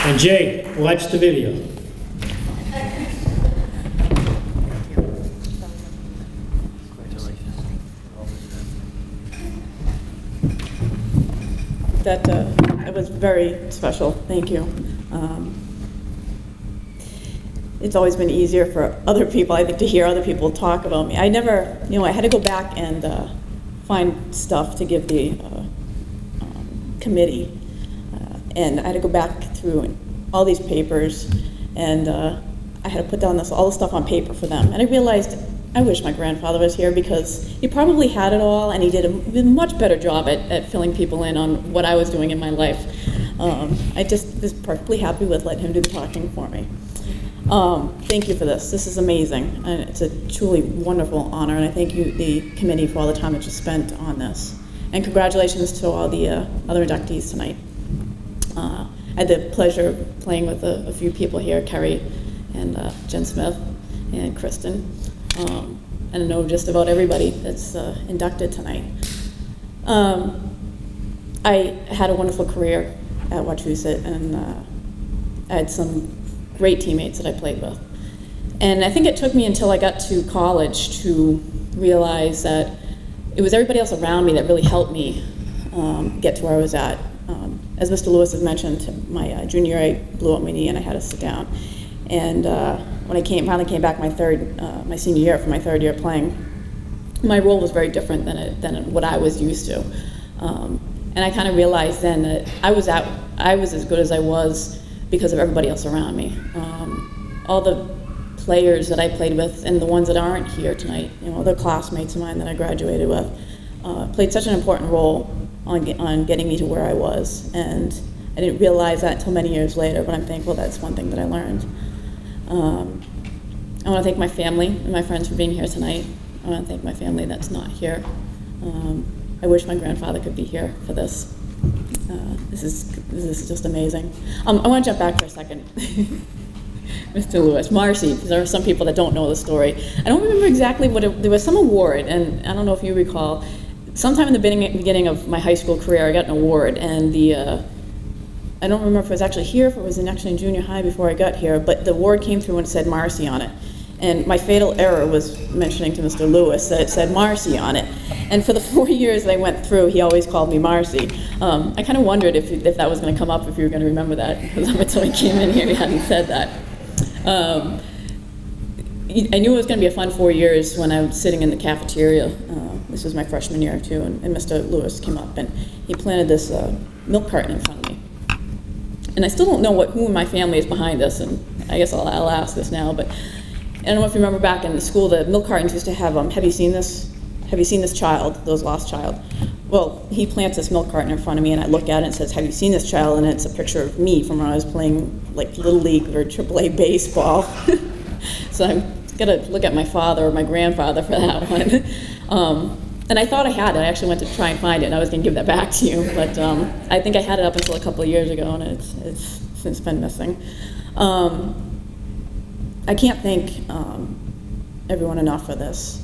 And Jay, watch the video. that it was very special. Thank you. It's always been easier for other people, I think, to hear other people talk about me. I never, I had to go back and find stuff to give the committee. And I had to go back through all these papers, and I had to put down all the stuff on paper for them. And I realized I wish my grandfather was here, because he probably had it all, and he did a much better job at filling people in on what I was doing in my life. I just was perfectly happy with letting him do the talking for me. Thank you for this. This is amazing. And it's a truly wonderful honor, and I thank you, the committee, for all the time that you spent on this. And congratulations to all the other inductees tonight. I had the pleasure of playing with a few people here, Kerry and Jen Smith and Kristen. And I know just about everybody that's inducted tonight. I had a wonderful career at Wachusett, and I had some great teammates that I played with. And I think it took me until I got to college to realize that it was everybody else around me that really helped me get to where I was at. As Mr. Lewis has mentioned, my junior year, I blew up my knee and I had to sit down. And when I finally came back my senior year, for my third year playing, my role was very different than what I was used to. And I kind of realized then that I was as good as I was because of everybody else around me. All the players that I played with, and the ones that aren't here tonight, the classmates of mine that I graduated with, played such an important role on getting me to where I was. And I didn't realize that until many years later, but I'm thankful that's one thing that I learned. I want to thank my family and my friends for being here tonight. I want to thank my family that's not here. I wish my grandfather could be here for this. This is just amazing. I want to jump back for a second. Mr. Lewis, Marcy, because there are some people that don't know the story. I don't remember exactly there was some award, and I don't know if you recall, sometime in the beginning of my high school career, I got an award, and I don't remember if it was actually here, if it was actually in junior high before I got here, but the award came through and it said Marcy on it. And my fatal error was mentioning to Mr. Lewis that it said Marcy on it. And for the 4 years that I went through, he always called me Marcy. I kind of wondered if that was going to come up, if you were going to remember that, because up until he came in here, he hadn't said that. I knew it was going to be a fun 4 years when I was sitting in the cafeteria. This was my freshman year, too, and Mr. Lewis came up, and he planted this milk carton in front of me. And I still don't know who in my family is behind this, and I guess I'll ask this now, but I don't know if you remember back in the school, the milk cartons used to have, have you seen this? Have you seen this child, those lost child? Well, he plants this milk carton in front of me, and I look at it and it says, have you seen this child? And it's a picture of me from when I was playing like Little League or AAA baseball. So I'm gonna look at my father or my grandfather for that one. And I thought I had it. I actually went to try and find it, and I was gonna give that back to you, but I think I had it up until a couple of years ago, and it's since been missing. I can't thank everyone enough for this.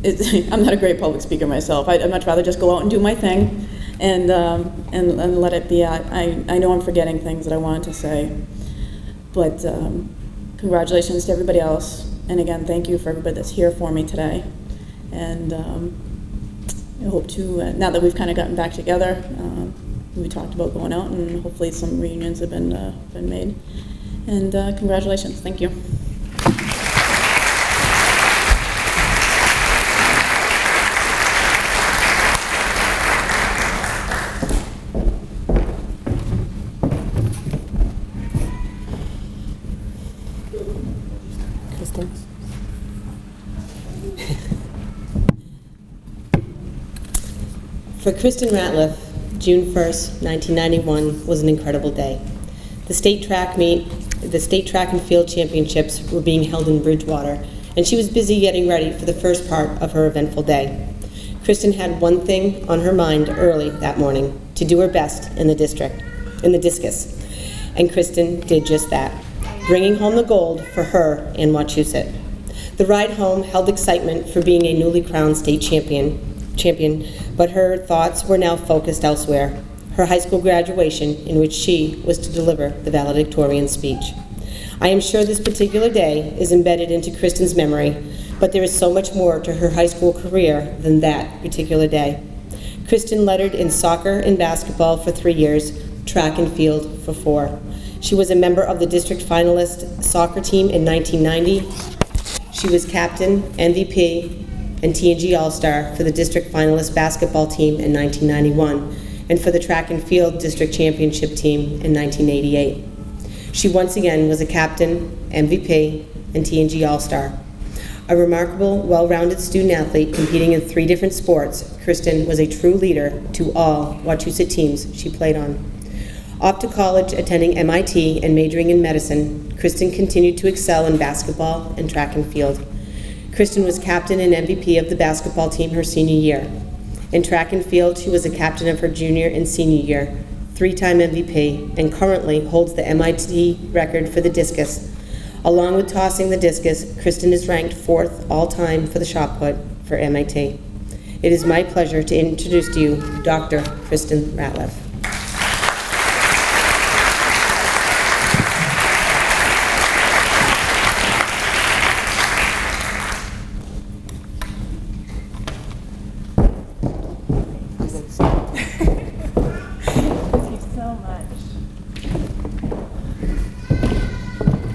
I'm not a great public speaker myself. I'd much rather just go out and do my thing and let it be at. I know I'm forgetting things that I wanted to say, but congratulations to everybody else. And again, thank you for everybody that's here for me today. And I hope to, now that we've kind of gotten back together, we talked about going out, and hopefully some reunions have been made. And congratulations, thank you. Kristen. For Kristen Ratliff, June 1st, 1991 was an incredible day. The state track and field championships were being held in Bridgewater, and she was busy getting ready for the first part of her eventful day. Kristen had one thing on her mind early that morning: to do her best in the discus. And Kristen did just that, bringing home the gold for her and Wachusett. The ride home held excitement for being a newly crowned state champion, but her thoughts were now focused elsewhere: her high school graduation, in which she was to deliver the valedictorian speech. I am sure this particular day is embedded into Kristen's memory, but there is so much more to her high school career than that particular day. Kristen lettered in soccer and basketball for 3 years, track and field for 4. She was a member of the district finalist soccer team in 1990. She was captain, MVP, and T&G All-Star for the district finalist basketball team in 1991, and for the track and field district championship team in 1988. She once again was a captain, MVP, and T&G All-Star. A remarkable, well-rounded student-athlete competing in 3 different sports, Kristen was a true leader to all Wachusett teams she played on. Off to college, attending MIT and majoring in medicine, Kristen continued to excel in basketball and track and field. Kristen was captain and MVP of the basketball team her senior year. In track and field, she was a captain of her junior and senior year, 3-time MVP, and currently holds the MIT record for the discus. Along with tossing the discus, Kristen is ranked 4th all-time for the shot put for MIT. It is my pleasure to introduce to you Dr. Kristen Ratliff.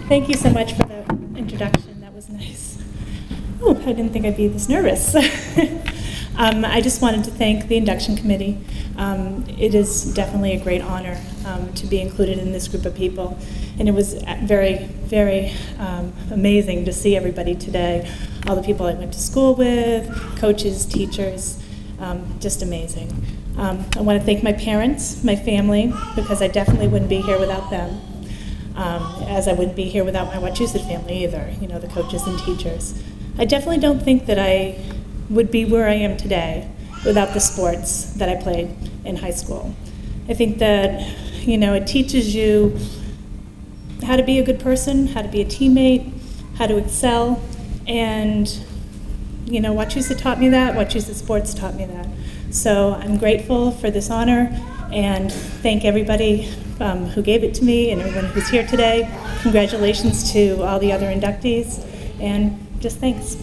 Thank you so much for the introduction. That was nice. Oh, I didn't think I'd be this nervous. I just wanted to thank the induction committee. It is definitely a great honor to be included in this group of people. And it was very, very amazing to see everybody today. All the people I went to school with, coaches, teachers, just amazing. I want to thank my parents, my family, because I definitely wouldn't be here without them. As I wouldn't be here without my Wachusett family either, you know, the coaches and teachers. I definitely don't think that I would be where I am today without the sports that I played in high school. I think that, you know, it teaches you how to be a good person, how to be a teammate, how to excel, and, you know, Wachusett taught me that, Wachusett sports taught me that. So I'm grateful for this honor and thank everybody who gave it to me and everyone who's here today. Congratulations to all the other inductees, and just thanks.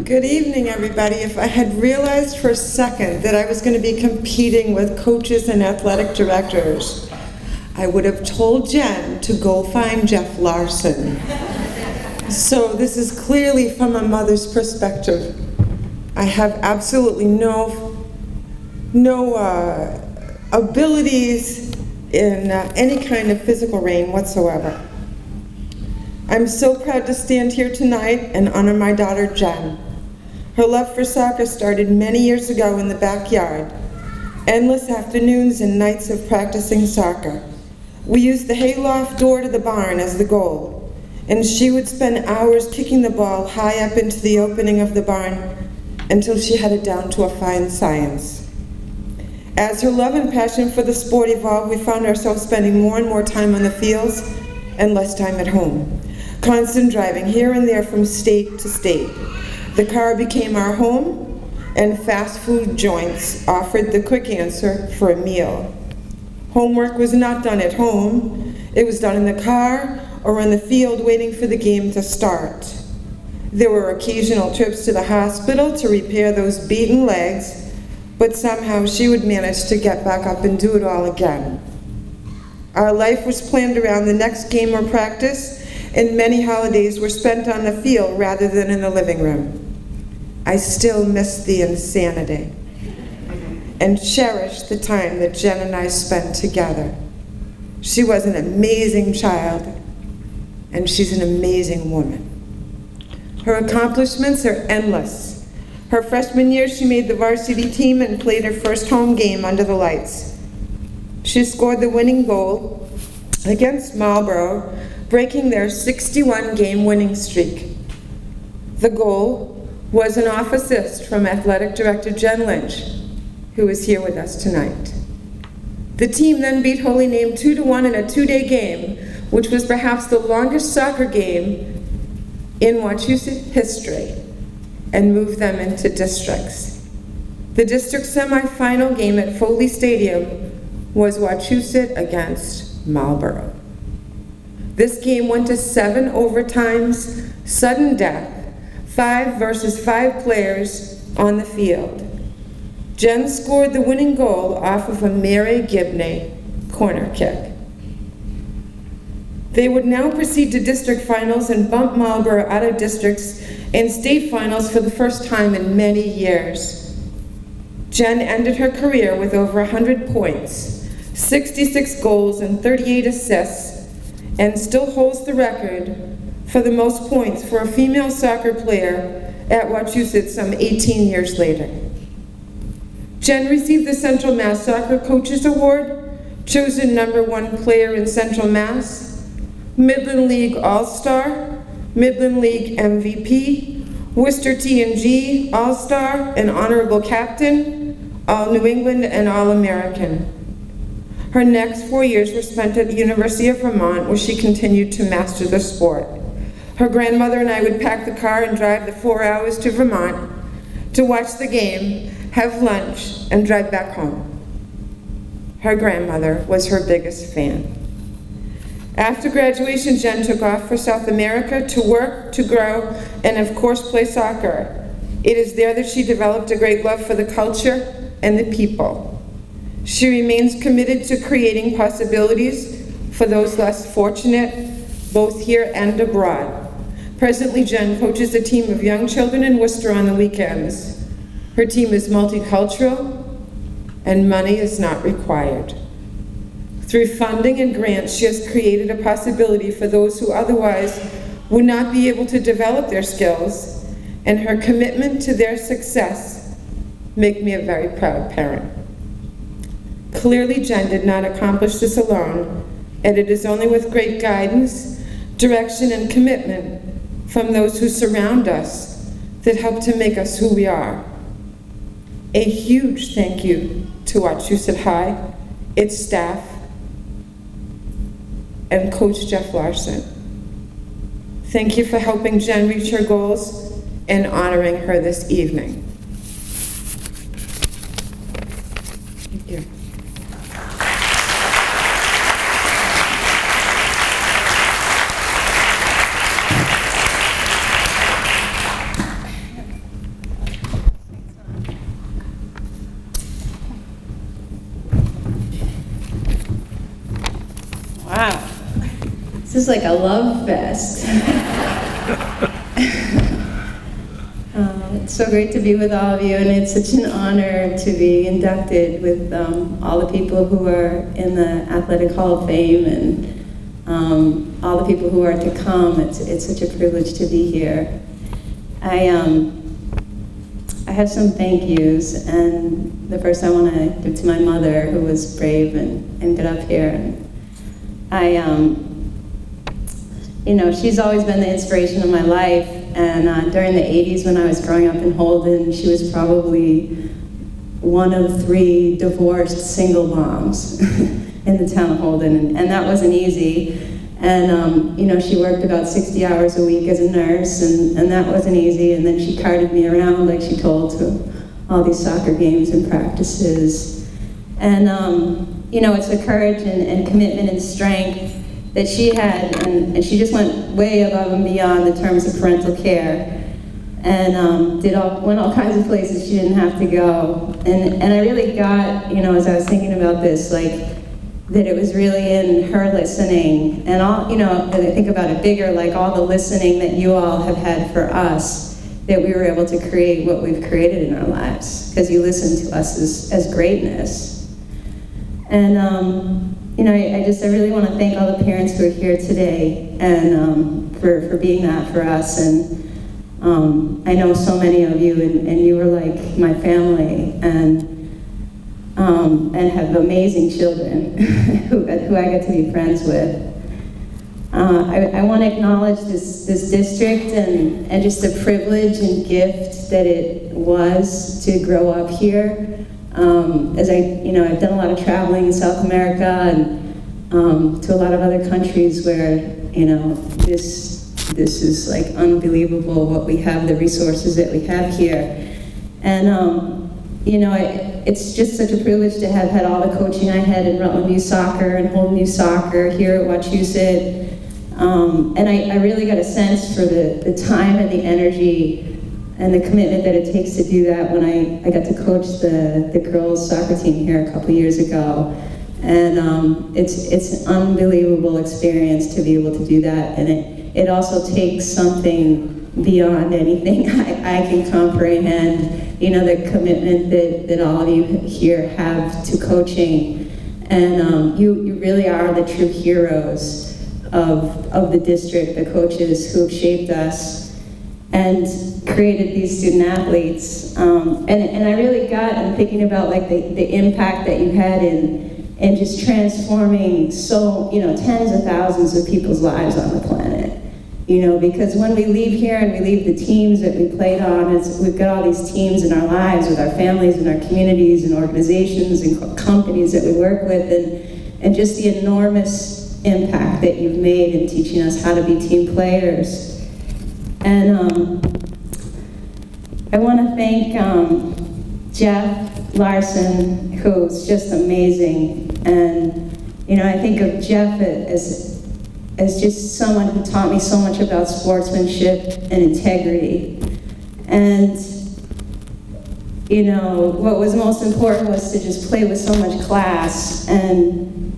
Good evening, everybody. If I had realized for a second that I was going to be competing with coaches and athletic directors, I would have told Jen to go find Jeff Larson. So this is clearly from a mother's perspective. I have absolutely no abilities in any kind of physical reign whatsoever. I'm so proud to stand here tonight and honor my daughter, Jen. Her love for soccer started many years ago in the backyard. Endless afternoons and nights of practicing soccer. We used the hayloft door to the barn as the goal, and she would spend hours kicking the ball high up into the opening of the barn until she had it down to a fine science. As her love and passion for the sport evolved, we found ourselves spending more and more time on the fields and less time at home. Constant driving here and there from state to state. The car became our home, and fast food joints offered the quick answer for a meal. Homework was not done at home. It was done in the car or on the field waiting for the game to start. There were occasional trips to the hospital to repair those beaten legs, but somehow she would manage to get back up and do it all again. Our life was planned around the next game or practice, and many holidays were spent on the field rather than in the living room. I still miss the insanity and cherish the time that Jen and I spent together. She was an amazing child, and she's an amazing woman. Her accomplishments are endless. Her freshman year, she made the varsity team and played her first home game under the lights. She scored the winning goal against Marlborough, breaking their 61-game winning streak. The goal was an off assist from athletic director Jen Lynch, who is here with us tonight. The team then beat Holy Name 2-1 in a 2-day game, which was perhaps the longest soccer game in Wachusett history and moved them into districts. The district semifinal game at Foley Stadium was Wachusett against Marlborough. This game went to 7 overtimes, sudden death, 5 versus 5 players on the field. Jen scored the winning goal off of a Mary Gibney corner kick. They would now proceed to district finals and bump Marlborough out of districts and state finals for the first time in many years. Jen ended her career with over 100 points, 66 goals and 38 assists, and still holds the record for the most points for a female soccer player at Wachusett some 18 years later. Jen received the Central Mass Soccer Coaches Award, chosen #1 player in Central Mass, Midland League All-Star, Midland League MVP, Worcester T&G All-Star, and Honorable Captain, All-New England and All-American. Her next 4 years were spent at the University of Vermont, where she continued to master the sport. Her grandmother and I would pack the car and drive the 4 hours to Vermont to watch the game, have lunch, and drive back home. Her grandmother was her biggest fan. After graduation, Jen took off for South America to work, to grow, and of course play soccer. It is there that she developed a great love for the culture and the people. She remains committed to creating possibilities for those less fortunate, both here and abroad. Presently, Jen coaches a team of young children in Worcester on the weekends. Her team is multicultural, and money is not required. Through funding and grants, she has created a possibility for those who otherwise would not be able to develop their skills, and her commitment to their success make me a very proud parent. Clearly, Jen did not accomplish this alone, and it is only with great guidance, direction, and commitment from those who surround us that help to make us who we are. A huge thank you to Wachusett High, its staff, and Coach Jeff Larson. Thank you for helping Jen reach her goals and honoring her this evening. Thank you. Wow. This is like a love fest. It's so great to be with all of you, and it's such an honor to be inducted with all the people who are in the Athletic Hall of Fame and all the people who are to come. It's such a privilege to be here. I have some thank yous, and the first I want to give to my mother, who was brave and got up here. And you know, she's always been the inspiration of my life, and during the 80s when I was growing up in Holden, she was probably one of 3 divorced single moms in the town of Holden, and that wasn't easy. And you know, she worked about 60 hours a week as a nurse, and that wasn't easy, and then she carted me around, like she told, to all these soccer games and practices. And you know, it's the courage and commitment and strength that she had, and she just went way above and beyond the terms of parental care, and went all kinds of places she didn't have to go. And I really got, you know, as I was thinking about this, like, that it was really in her listening, and all, you know, I think about it bigger, like all the listening that you all have had for us, that we were able to create what we've created in our lives, because you listen to us as greatness. And you know, I really want to thank all the parents who are here today, and for being that for us. And I know so many of you, and you were like my family, and have amazing children who I get to be friends with. I want to acknowledge this district and just the privilege and gift that it was to grow up here. As I've done a lot of traveling in South America and to a lot of other countries where, you know, this this is like unbelievable what we have, the resources that we have here. And, you know, it's just such a privilege to have had all the coaching I had in Rutland Youth Soccer and Holden Youth Soccer here at Wachusett. And I really got a sense for the time and the energy and the commitment that it takes to do that when I got to coach the girls soccer team here a couple years ago. And it's an unbelievable experience to be able to do that. And it also takes something beyond anything I can comprehend, you know, the commitment that all of you here have to coaching. And you really are the true heroes of the district, the coaches who have shaped us and created these student athletes. And I really got, I'm thinking about like the impact that you had in just transforming tens of thousands of people's lives on the planet. You know, because when we leave here and we leave the teams that we played on, we've got all these teams in our lives with our families and our communities and organizations and companies that we work with, and just the enormous impact that you've made in teaching us how to be team players. And I want to thank Jeff Larson, who's just amazing. And, you know, I think of Jeff as just someone who taught me so much about sportsmanship and integrity. And, you know, what was most important was to just play with so much class. And,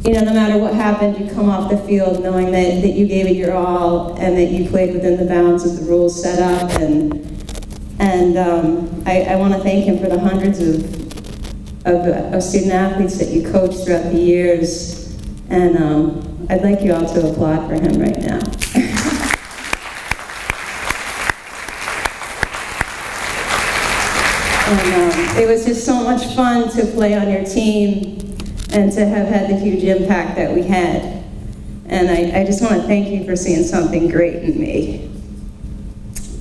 you know, no matter what happened, you come off the field knowing that you gave it your all and that you played within the bounds of the rules set up. And I want to thank him for the hundreds of student athletes that you coached throughout the years. And I'd like you all to applaud for him right now. And it was just so much fun to play on your team and to have had the huge impact that we had. And I just want to thank you for seeing something great in me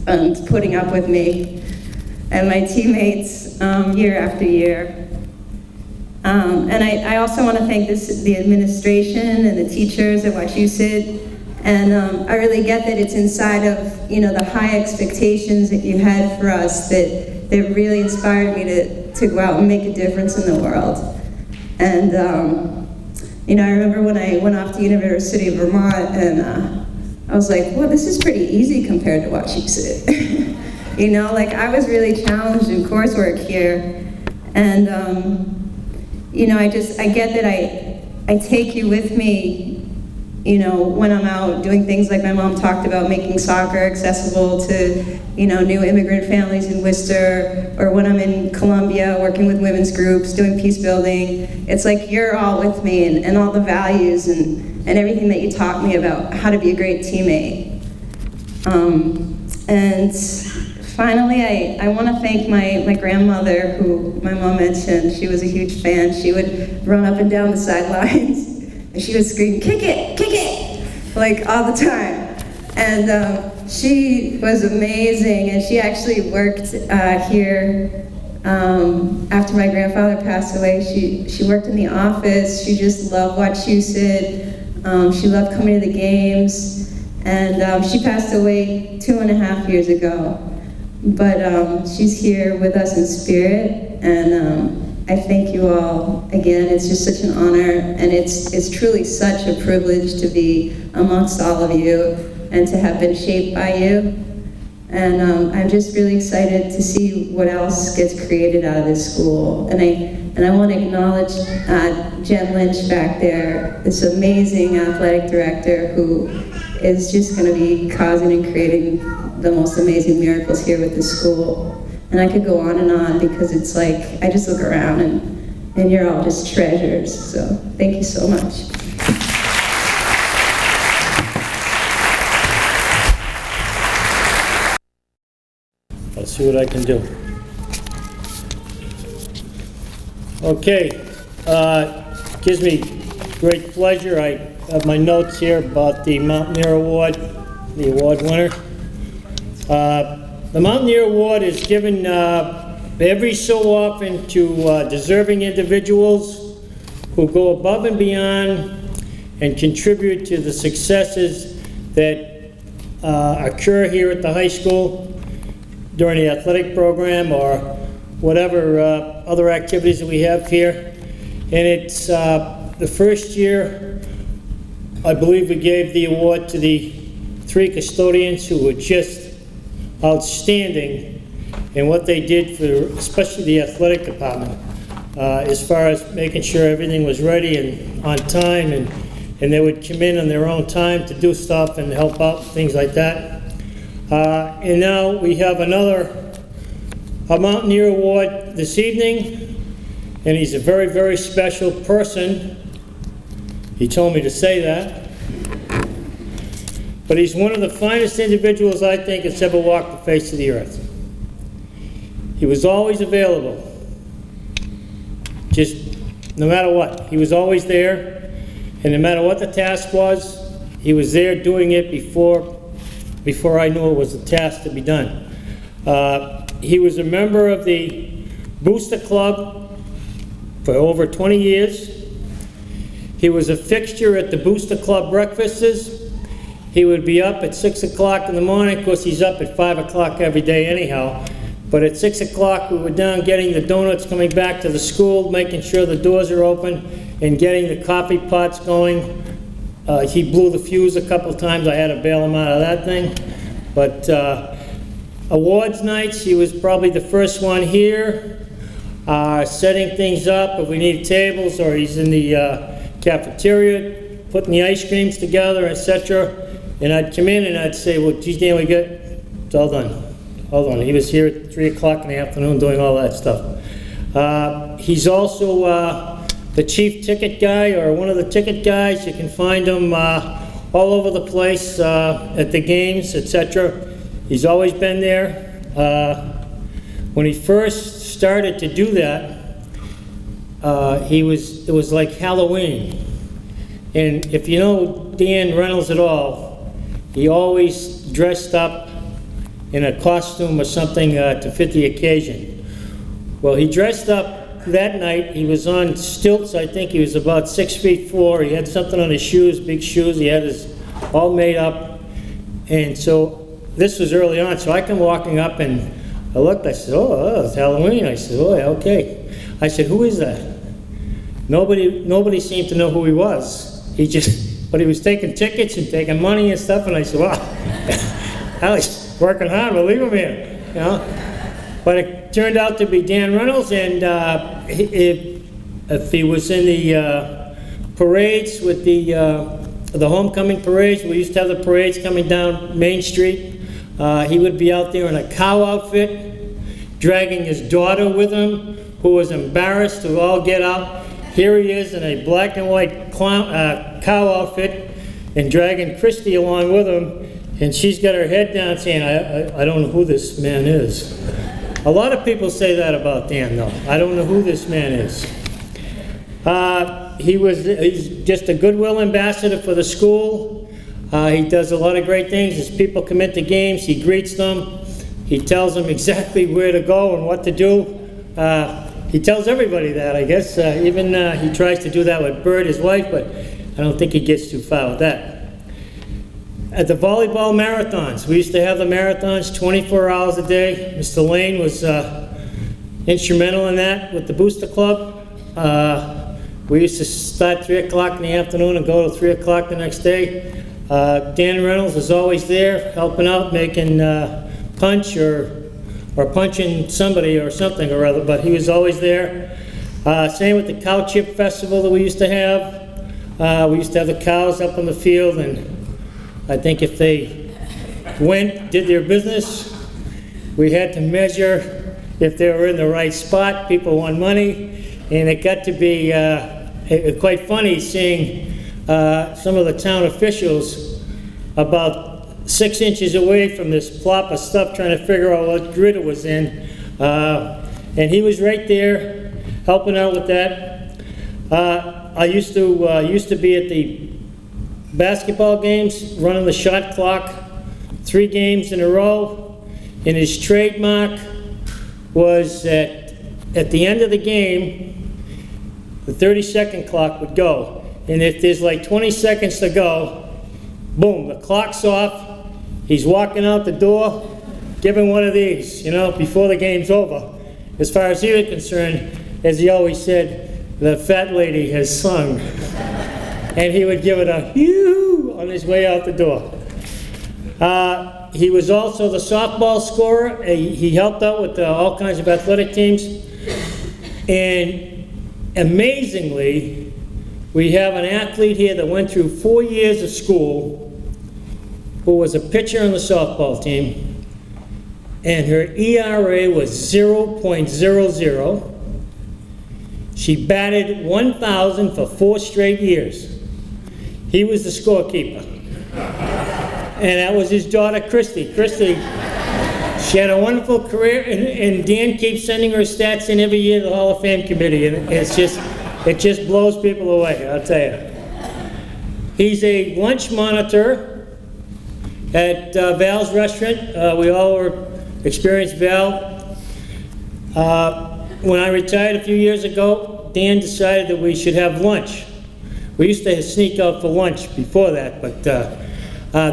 and putting up with me and my teammates year after year. And I also want to thank the administration and the teachers at Wachusett. And I really get that it's inside of, you know, the high expectations that you had for us that really inspired me to go out and make a difference in the world. And, you know, I remember when I went off to University of Vermont and I was like, well, this is pretty easy compared to Wachusett. You know, like I was really challenged in coursework here. And, you know, I get that I take you with me, you know, when I'm out doing things like my mom talked about, making soccer accessible to, you know, new immigrant families in Worcester, or when I'm in Columbia working with women's groups, doing peace building. It's like you're all with me and all the values and everything that you taught me about how to be a great teammate. And finally, I want to thank my grandmother, who my mom mentioned. She was a huge fan. She would run up and down the sidelines, and she would scream, kick it, like all the time. And she was amazing, and she actually worked here after my grandfather passed away. She worked in the office. She just loved Wachusett. She loved coming to the games. And she passed away 2.5 years ago. But she's here with us in spirit, and I thank you all again. It's just such an honor, and it's truly such a privilege to be amongst all of you and to have been shaped by you. And I'm just really excited to see what else gets created out of this school. And I want to acknowledge Jen Lynch back there, this amazing athletic director who is just going to be causing and creating the most amazing miracles here with the school. And I could go on because it's like, I just look around and you're all just treasures. So thank you so much. I'll see what I can do. Okay, gives me great pleasure. I have my notes here about the Mountaineer Award, the award winner. The Mountaineer Award is given every so often to deserving individuals who go above and beyond and contribute to the successes that occur here at the high school during the athletic program or whatever other activities that we have here. And it's the first year, I believe we gave the award to the 3 custodians who were just outstanding in what they did for especially the athletic department, as far as making sure everything was ready and on time, and they would come in on their own time to do stuff and help out, things like that. And now we have a Mountaineer Award this evening, and he's a very, very special person. He told me to say that. But he's one of the finest individuals I think that's ever walked the face of the earth. He was always available, just no matter what. He was always there, and no matter what the task was, he was there doing it before I knew it was a task to be done. He was a member of the Booster Club for over 20 years. He was a fixture at the Booster Club breakfasts. He would be up at 6 o'clock in the morning. Of course, he's up at 5 o'clock every day anyhow. But at 6 o'clock, we were down getting the donuts coming back to the school, making sure the doors are open, and getting the coffee pots going. He blew the fuse a couple of times. I had to bail him out of that thing. But awards nights, he was probably the first one here, setting things up if we need tables, or he's in the cafeteria, putting the ice creams together, etc. And I'd come in and I'd say, well, geez, Dan, it's all done. Hold on, he was here at 3 o'clock in the afternoon doing all that stuff. He's also the chief ticket guy, or one of the ticket guys. You can find him all over the place at the games, etc. He's always been there. When he first started to do that, it was like Halloween. And if you know Dan Reynolds at all, he always dressed up in a costume or something to fit the occasion. Well, he dressed up that night. He was on stilts. I think he was about 6'4". He had something on his shoes, big shoes. He had his all made up. And so this was early on. So I come walking up and I looked. I said, oh, it's Halloween. I said, oh, yeah, okay. I said, who is that? Nobody seemed to know who he was. But he was taking tickets and taking money and stuff. And I said, wow, Alex, working hard, we'll leave him here, you know. But it turned out to be Dan Reynolds, and if he was in the parades with the homecoming parades, we used to have the parades coming down Main Street, he would be out there in a cow outfit, dragging his daughter with him, who was embarrassed to all get out. Here he is in a black and white cow outfit, and dragging Christy along with him. And she's got her head down saying, I don't know who this man is. A lot of people say that about Dan, though. I don't know who this man is. He's just a goodwill ambassador for the school. He does a lot of great things. As people come into games, he greets them. He tells them exactly where to go and what to do. He tells everybody that, I guess. Even he tries to do that with Bird, his wife, but I don't think he gets too far with that. At the volleyball marathons, we used to have the marathons 24 hours a day. Mr. Lane was instrumental in that with the Booster Club. We used to start 3 o'clock in the afternoon and go to 3 o'clock the next day. Dan Reynolds was always there, helping out, making punch or punching somebody or something or other, but he was always there. Same with the Cow Chip Festival that we used to have. We used to have the cows up on the field, and I think if they did their business, we had to measure if they were in the right spot. People won money, and it got to be quite funny seeing some of the town officials about 6 inches away from this plop of stuff trying to figure out what grid it was in. And he was right there helping out with that. I used to be at the basketball games, running the shot clock, 3 games in a row, and his trademark was that at the end of the game, the 30-second clock would go, and if there's like 20 seconds to go, boom, the clock's off, He's walking out the door, giving one of these, you know, before the game's over. As far as he was concerned, as he always said, the fat lady has sung. And he would give it a hoo on his way out the door. He was also the softball scorer. He helped out with all kinds of athletic teams. And amazingly, we have an athlete here that went through 4 years of school who was a pitcher on the softball team, and her ERA was 0.00. She batted 1,000 for 4 straight years. He was the scorekeeper. And that was his daughter, Kristen. Kristen, she had a wonderful career, and Dan keeps sending her stats in every year to the Hall of Fame committee, and it just blows people away, I'll tell you. He's a lunch monitor at Val's restaurant. We all were experienced Val. When I retired a few years ago, Dan decided that we should have lunch. We used to sneak out for lunch before that, but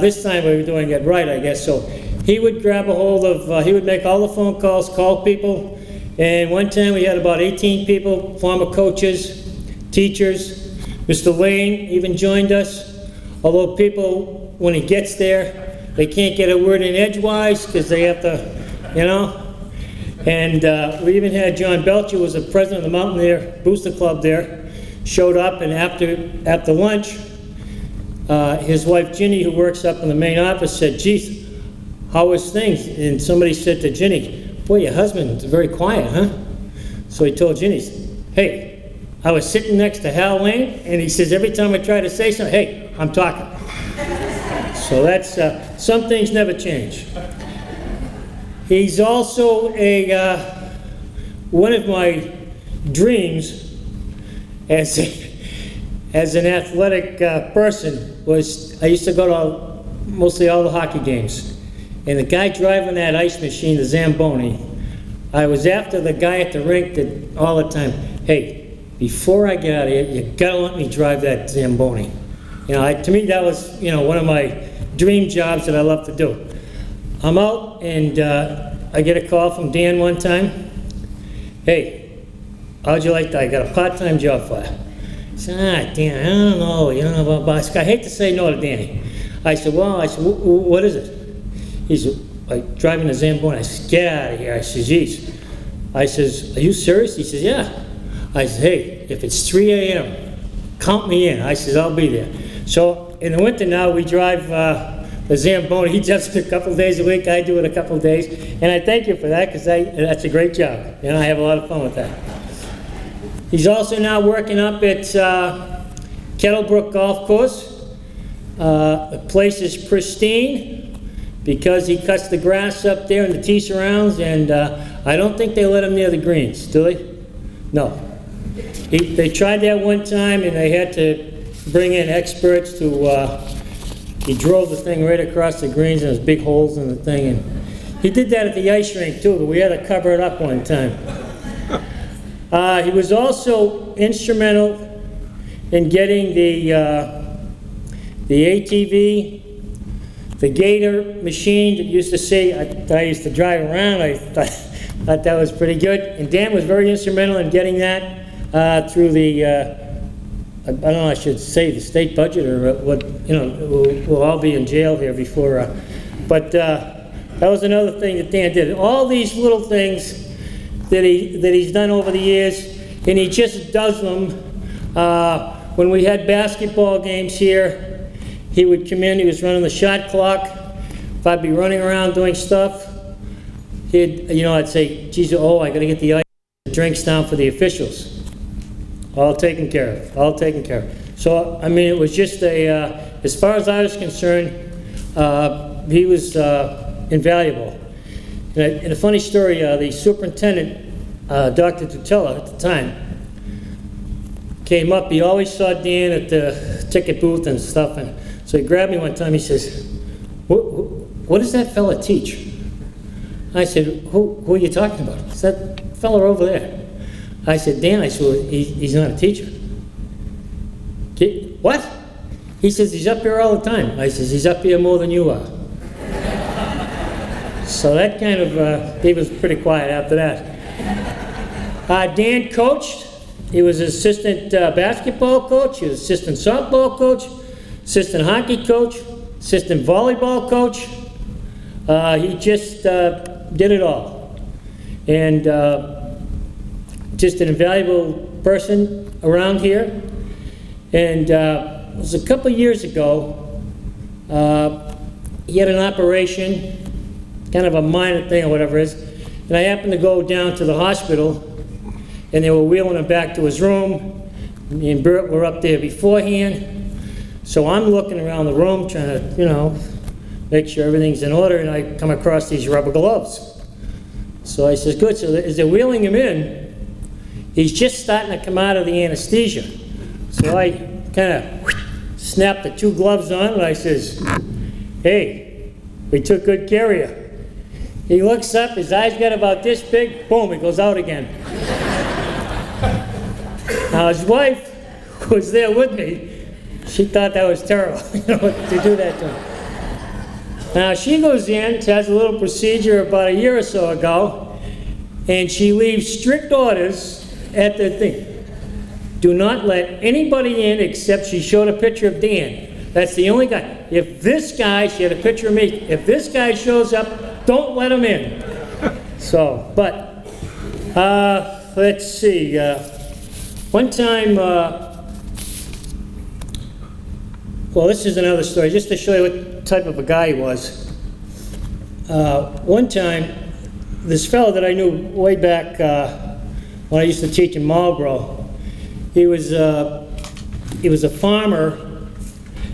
this time we were doing it right, I guess. So he would grab a hold of, he would make all the phone calls, call people, and one time we had about 18 people, former coaches, teachers. Mr. Lane even joined us, although people, when he gets there, they can't get a word in edgewise because they have to, you know. And we even had John Belcher, who was the president of the Mountaineer Booster Club there, showed up, and after lunch, his wife Ginny, who works up in the main office, said, "Geez, how was things?" And somebody said to Ginny, "Boy, your husband's very quiet, huh?" So he told Ginny, "Hey, I was sitting next to Hal Lane, and he says every time I try to say something, hey, I'm talking." So that's, some things never change. He's also one of my dreams as an athletic person was, I used to go to mostly all the hockey games. And the guy driving that ice machine, the Zamboni, I was after the guy at the rink that all the time, "Hey, before I get out of here, you gotta let me drive that Zamboni." You know, to me that was, you know, one of my dream jobs that I love to do. I'm out and I get a call from Dan one time. "Hey, how'd you like that? I got a part-time job for you." I said, Dan, I don't know, you know, about, I hate to say no to Danny. I said, what is it? He said, "Like driving a Zamboni." I said, "Get out of here." I said, "Geez." I says, "Are you serious?" He says, "Yeah." I said, "Hey, if it's 3 a.m., count me in." I said, "I'll be there." So in the winter now, we drive the Zamboni. He does it a couple of days a week. I do it a couple of days. And I thank you for that, because that's a great job. And I have a lot of fun with that. He's also now working up at Kettlebrook Golf Course. The place is pristine because he cuts the grass up there and the tee surrounds, and I don't think they let him near the greens, do they? No. They tried that one time, and they had to bring in experts to, he drove the thing right across the greens, and there's big holes in the thing, and he did that at the ice rink too, but we had to cover it up one time. He was also instrumental in getting the ATV, the Gator machine that used to see, that I used to drive around. I thought that was pretty good. And Dan was very instrumental in getting that through the, I don't know, I should say the state budget, or what, you know, we'll all be in jail here before, but that was another thing that Dan did. All these little things that he's done over the years, and he just does them. When we had basketball games here, he would come in, he was running the shot clock. If I'd be running around doing stuff, I'd say, "Geez, I gotta get the ice and drinks down for the officials." All taken care of, all taken care of. So, I mean, it was just as far as I was concerned, he was invaluable. And a funny story, the superintendent, Dr. Tutela at the time, came up. He always saw Dan at the ticket booth and stuff, and so he grabbed me one time. He says, what does that fella teach?" I said, who are you talking about?" It's that fella over there. I said, "Dan," I said, "well, he's not a teacher." "What?" He says, "He's up here all the time." I says, "He's up here more than you are." So that kind of, he was pretty quiet after that. Dan coached. He was assistant basketball coach, he was assistant softball coach, assistant hockey coach, assistant volleyball coach. He just did it all. And just an invaluable person around here. And it was a couple years ago, he had an operation, kind of a minor thing or whatever it is, and I happened to go down to the hospital, and they were wheeling him back to his room. Me and Bert were up there beforehand. So I'm looking around the room trying to, you know, make sure everything's in order, and I come across these rubber gloves. So I says, good, so as they're wheeling him in, he's just starting to come out of the anesthesia. So I kind of snapped the 2 gloves on, and I says, hey, we took good care of you. He looks up, his eyes got about this big, boom, he goes out again. Now his wife, who was there with me, she thought that was terrible, you know, to do that to him. Now she goes in, has a little procedure about a year or so ago, and she leaves strict orders at the thing. Do not let anybody in except she showed a picture of Dan. That's the only guy. If this guy, she had a picture of me, if this guy shows up, don't let him in. So, but, let's see. One time, well, this is another story, just to show you what type of a guy he was. One time, this fellow that I knew way back when I used to teach in Marlborough, he was a farmer,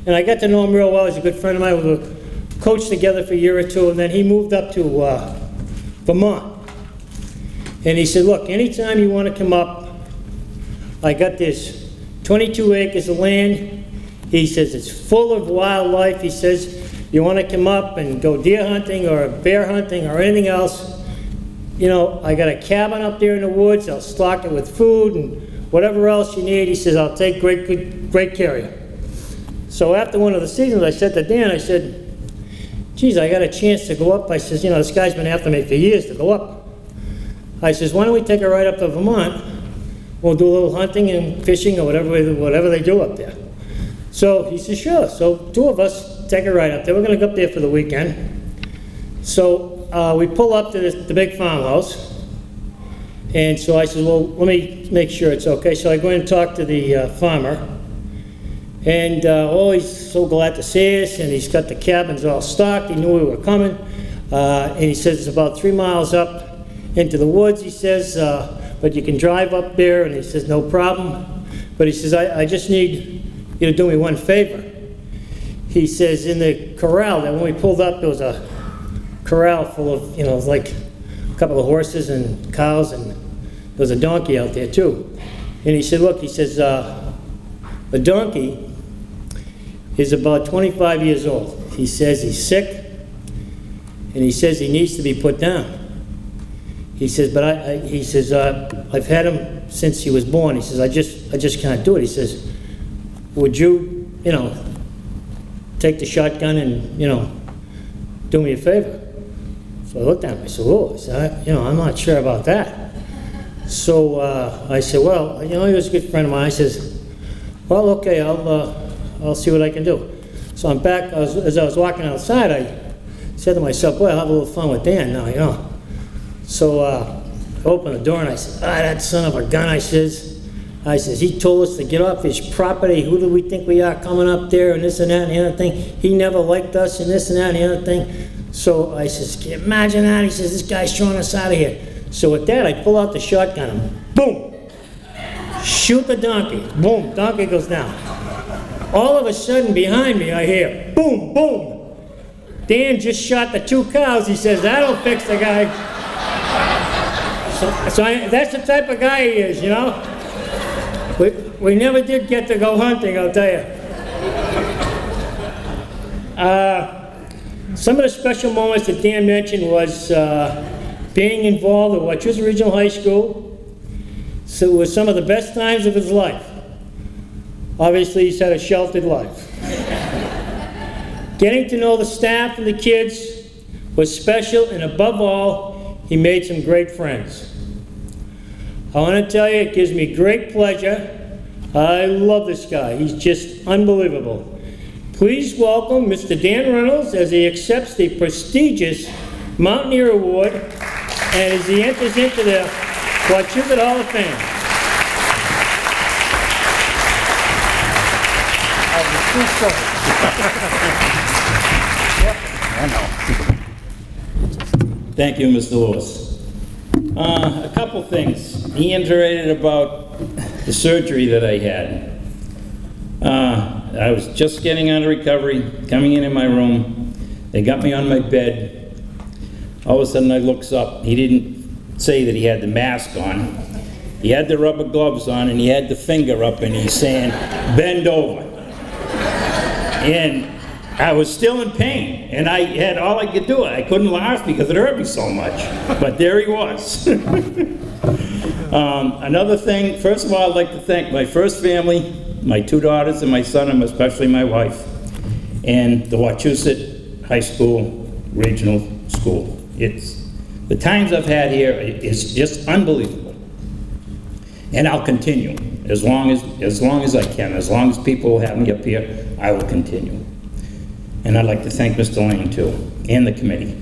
and I got to know him real well. He's a good friend of mine. We were coached together for a year or two, and then he moved up to Vermont. And he said, look, anytime you want to come up, I got this 22 acres of land. He says, it's full of wildlife. He says, you want to come up and go deer hunting or bear hunting or anything else, you know, I got a cabin up there in the woods. I'll stock it with food and whatever else you need. He says, I'll take great care of you. So after one of the seasons, I said to Dan, I said, geez, I got a chance to go up. I says, you know, this guy's been after me for years to go up. I says, why don't we take a ride up to Vermont? We'll do a little hunting and fishing or whatever they do up there. So he says, sure. So 2 of us take a ride up there. We're going to go up there for the weekend. So we pull up to the big farmhouse. And so I said, well, let me make sure it's okay. So I go in and talk to the farmer. And oh, he's so glad to see us. And he's got the cabins all stocked. He knew we were coming. And he says it's about 3 miles up into the woods, he says, but you can drive up there. And he says, no problem. But he says, I just need you to do me one favor. He says, in the corral, that when we pulled up, there was a corral full of, you know, like a couple of horses and cows, and there was a donkey out there too. And he said, look, he says, the donkey is about 25 years old. He says he's sick, and he says he needs to be put down. He says, but he says, I've had him since he was born. He says, I just can't do it. He says, would you, you know, take the shotgun and, you know, do me a favor? So I looked at him. I said, oh, I said, you know, I'm not sure about that. So I said, well, you know, he was a good friend of mine. I says, well, okay, I'll see what I can do. So I'm back. As I was walking outside, I said to myself, boy, I'll have a little fun with Dan now, you know. So I opened the door and I said, that son of a gun, I says, he told us to get off his property. Who do we think we are coming up there and this and that and the other thing? He never liked us and this and that and the other thing. So I says, can you imagine that? He says, this guy's throwing us out of here. So with that, I pull out the shotgun and boom, shoot the donkey. Boom, donkey goes down. All of a sudden behind me, I hear boom, boom. Dan just shot the 2 cows. He says, that'll fix the guy. So that's the type of guy he is, you know? We never did get to go hunting, I'll tell you. Some of the special moments that Dan mentioned was being involved at Wachusett Regional High School. So it was some of the best times of his life. Obviously, he's had a sheltered life. Getting to know the staff and the kids was special, and above all, he made some great friends. I want to tell you, it gives me great pleasure. I love this guy. He's just unbelievable. Please welcome Mr. Dan Reynolds as he accepts the prestigious Mountaineer Award and as he enters into the Wachusett Hall of Fame. Thank you, Mr. Lewis. A couple things. He iterated about the surgery that I had. I was just getting out of recovery, coming in my room. They got me on my bed. All of a sudden I looks up. He didn't say that he had the mask on. He had the rubber gloves on and he had the finger up and he's saying, "Bend over." And I was still in pain, and I had all I could do. I couldn't laugh because it hurt me so much, but there he was. Another thing, first of all, I'd like to thank my first family, my 2 daughters and my son, and especially my wife, and the Wachusett High School Regional School. The times I've had here is just unbelievable, and I'll continue as long as I can. As long as people have me up here, I will continue. And I'd like to thank Mr. Lane too, and the committee.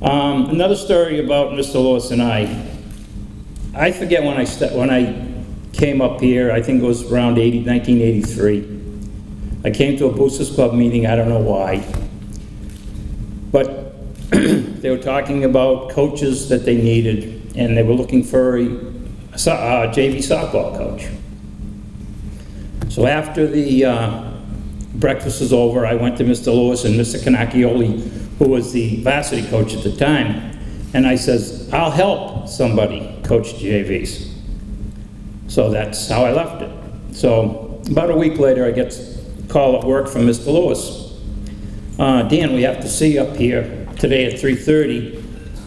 Another story about Mr. Lewis and I forget when I came up here, I think it was around 1983. I came to a Boosters Club meeting, I don't know why. But they were talking about coaches that they needed, and they were looking for a JV softball coach. So after the breakfast was over, I went to Mr. Lewis and Mr. Kerxhalli, who was the varsity coach at the time, and I says, "I'll help somebody coach JVs." So that's how I left it. So about a week later, I get a call at work from Mr. Lewis. "Dan, we have to see you up here today at 3:30,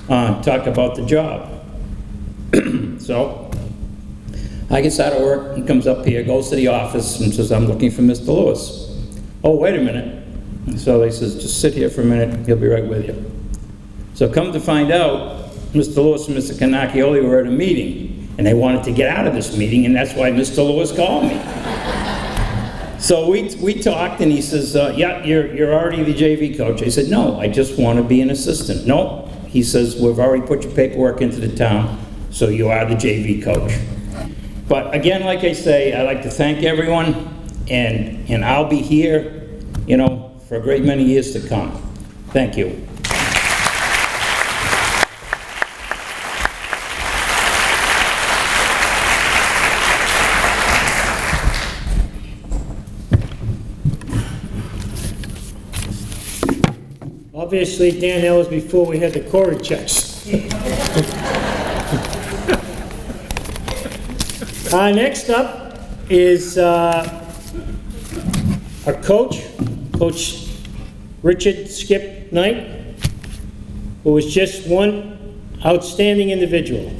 talk about the job." So I gets out of work and comes up here, goes to the office and says, "I'm looking for Mr. Lewis." "Oh, wait a minute." So they says, "Just sit here for a minute, he'll be right with you." So come to find out, Mr. Lewis and Mr. Kerxhalli were at a meeting, and they wanted to get out of this meeting, and that's why Mr. Lewis called me. So we talked, and he says, "Yeah, you're already the JV coach." I said, "No, I just want to be an assistant." "No," he says, "we've already put your paperwork into the town, so you are the JV coach." But again, like I say, I'd like to thank everyone, and I'll be here, for a great many years to come. Thank you. Obviously, Dan, that was before we had the Corey checks. Next up is our coach, Coach Richard Skip Knight, who was just one outstanding individual.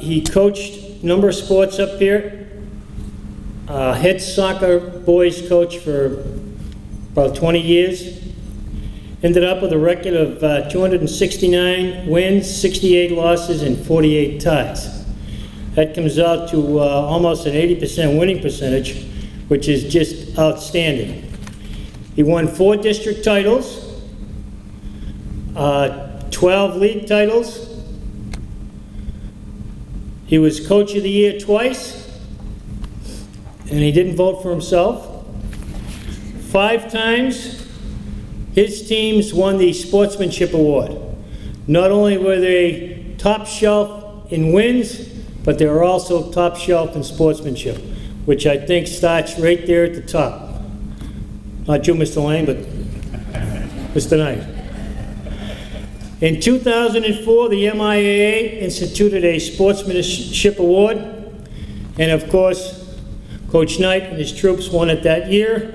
He coached a number of sports up here. Head soccer boys coach for about 20 years. Ended up with a record of 269 wins, 68 losses, and 48 ties. That comes out to almost an 80% winning percentage, which is just outstanding. He won 4 district titles, 12 league titles. He was Coach of the Year twice, and he didn't vote for himself. 5 times, his teams won the Sportsmanship Award. Not only were they top shelf in wins, but they were also top shelf in sportsmanship, which I think starts right there at the top. Not you, Mr. Lane, but Mr. Knight. In 2004, the MIAA instituted a Sportsmanship Award, and of course, Coach Knight and his troops won it that year.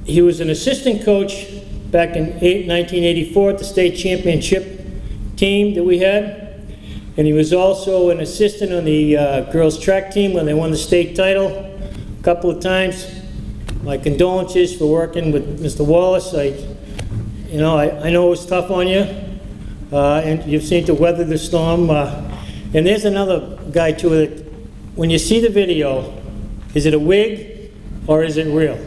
He was an assistant coach back in 1984 at the state championship team that we had. And he was also an assistant on the girls track team when they won the state title a couple of times. my condolences for working with Mr. Wallace. I know it was tough on you, and you seem to weather the storm. And there's another guy too that, when you see the video, is it a wig or is it real?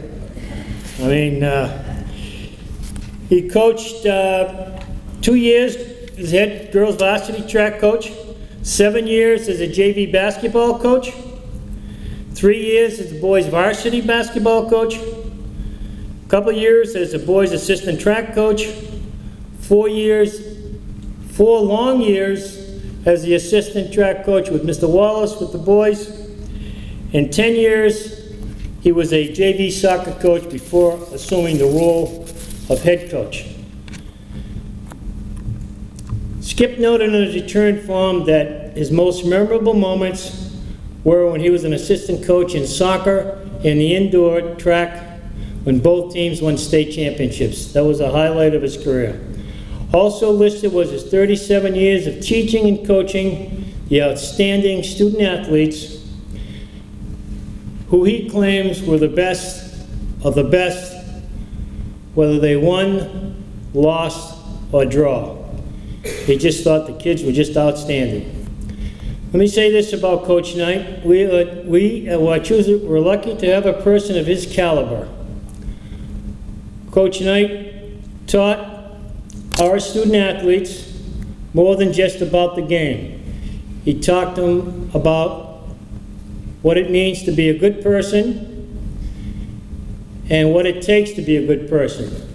I mean, he coached 2 years as head girls varsity track coach, 7 years as a JV basketball coach, 3 years as the boys varsity basketball coach, a couple of years as the boys assistant track coach, 4 long years as the assistant track coach with Mr. Wallace with the boys, and 10 years he was a JV soccer coach before assuming the role of head coach. Skip noted in his return form that his most memorable moments were when he was an assistant coach in soccer and the indoor track when both teams won state championships. That was a highlight of his career. Also listed was his 37 years of teaching and coaching the outstanding student athletes who he claims were the best of the best, whether they won, lost, or draw. He just thought the kids were just outstanding. Let me say this about Coach Knight. We at Wachusett were lucky to have a person of his caliber. Coach Knight taught our student athletes more than just about the game. He taught them about what it means to be a good person and what it takes to be a good person.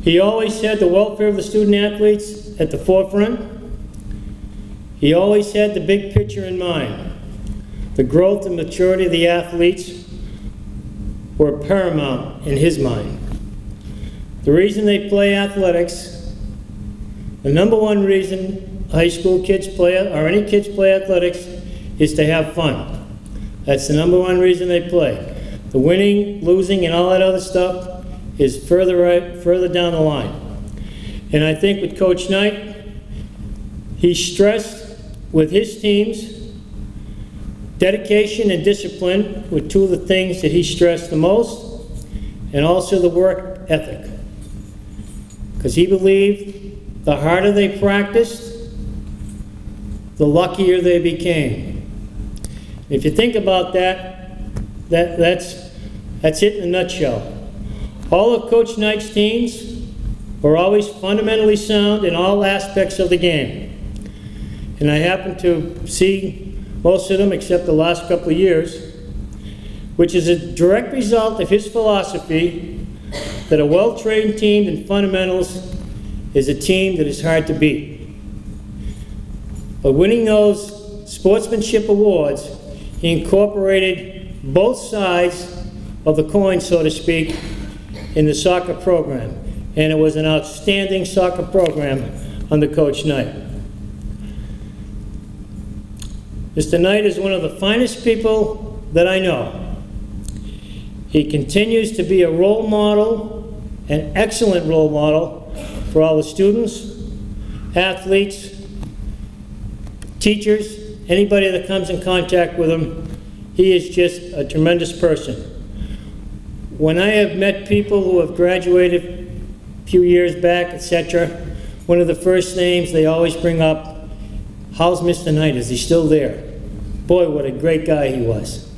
He always had the welfare of the student athletes at the forefront. He always had the big picture in mind. The growth and maturity of the athletes were paramount in his mind. The reason they play athletics, the number one reason high school kids play, or any kids play athletics, is to have fun. That's the number one reason they play. The winning, losing, and all that other stuff is further down the line. And I think with Coach Knight, he stressed with his teams dedication and discipline were two of the things that he stressed the most, and also the work ethic. Because he believed the harder they practiced, the luckier they became. If you think about that's it in a nutshell. All of Coach Knight's teams were always fundamentally sound in all aspects of the game. And I happen to see most of them except the last couple of years, which is a direct result of his philosophy that a well-trained team in fundamentals is a team that is hard to beat. But winning those sportsmanship awards, he incorporated both sides of the coin, so to speak, in the soccer program. And it was an outstanding soccer program under Coach Knight. Mr. Knight is one of the finest people that I know. He continues to be a role model, an excellent role model for all the students, athletes, teachers, anybody that comes in contact with him. He is just a tremendous person. When I have met people who have graduated a few years back, etc., one of the first names they always bring up, how's Mr. Knight? Is he still there? Boy, what a great guy he was.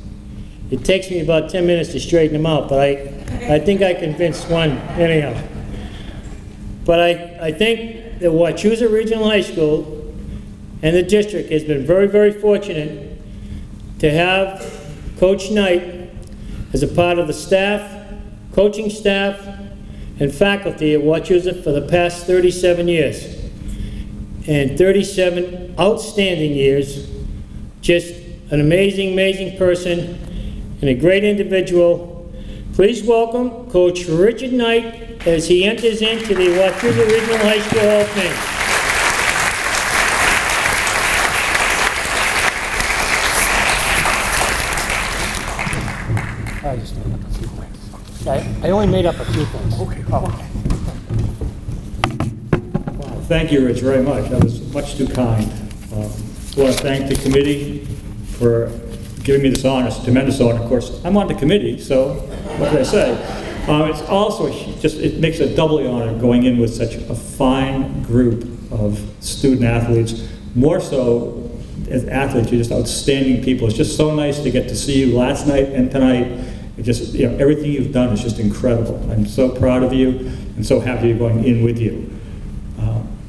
It takes me about 10 minutes to straighten him out, but I think I convinced one anyhow. But I think that Wachusett Regional High School and the district has been very, very fortunate to have Coach Knight as a part of the staff, coaching staff, and faculty at Wachusett for the past 37 years. And 37 outstanding years. Just an amazing, amazing person and a great individual. Please welcome Coach Richard Knight as he enters into the Wachusett Regional High School Hall of Fame. I only made up a few things. Okay. Thank you, Rich, very much. That was much too kind. I want to thank the committee for giving me this honor. It's a tremendous honor. Of course, I'm on the committee, so what can I say? It's also it makes a doubly honor going in with such a fine group of student athletes. More so as athletes, you're just outstanding people. It's just so nice to get to see you last night and tonight. It just, everything you've done is just incredible. I'm so proud of you and so happy you're going in with you.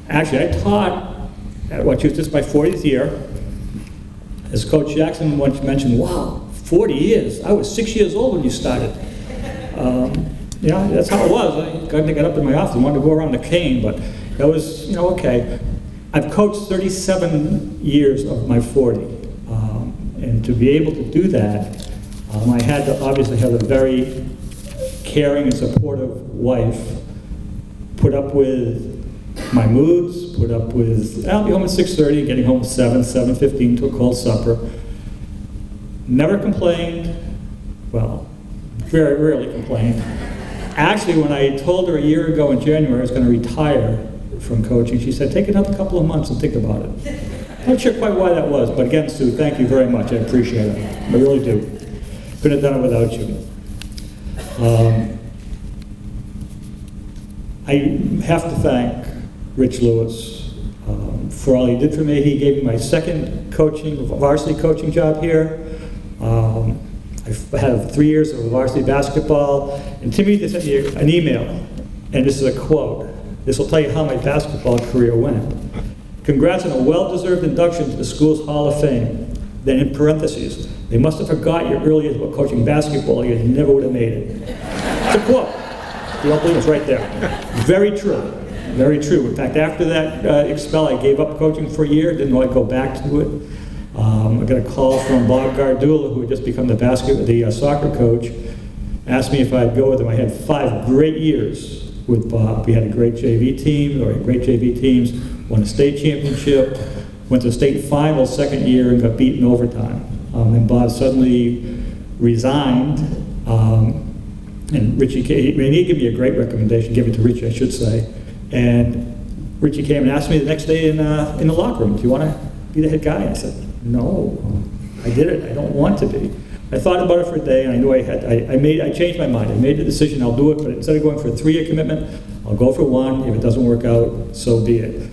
Actually, I taught at Wachusett, this is my 40th year. As Coach Jackson once mentioned, wow, 40 years. I was 6 years old when you started. That's how it was. I got to get up in my office and wanted to go around the cane, but that was, okay. I've coached 37 years of my 40. And to be able to do that, I had to obviously have a very caring and supportive wife, put up with my moods, put up with, I'll be home at 6:30, getting home at 7:15 to a cold supper. Never complained, well, very rarely complained. Actually, when I told her a year ago in January I was going to retire from coaching, she said, take another couple of months and think about it. Not sure quite why that was, but again, Sue, thank you very much. I appreciate it. I really do. Couldn't have done it without you. I have to thank Rich Lewis for all he did for me. He gave me my second varsity coaching job here. I've had 3 years of varsity basketball, and Timmy sent me an email, and this is a quote. This will tell you how my basketball career went. Congrats on a well-deserved induction to the school's Hall of Fame. Then in parentheses, they must have forgot your early years about coaching basketball, you never would have made it. It's a quote. You don't believe it's right there. Very true. Very true. In fact, after that expel, I gave up coaching for a year, didn't know I'd go back to it. I got a call from Bob Gardula, who had just become the soccer coach, asked me if I'd go with him. I had 5 great years with Bob. We had a great JV team, or great JV teams, won a state championship, went to the state finals second year and got beaten overtime. And Bob suddenly resigned, and Richie came, and he gave me a great recommendation, gave it to Richie, I should say. And Richie came and asked me the next day in the locker room, do you want to be the head guy? And I said, no, I did it, I don't want to be. I thought about it for a day, and I knew I changed my mind. I made the decision, I'll do it, but instead of going for a 3-year commitment, I'll go for 1. If it doesn't work out, so be it.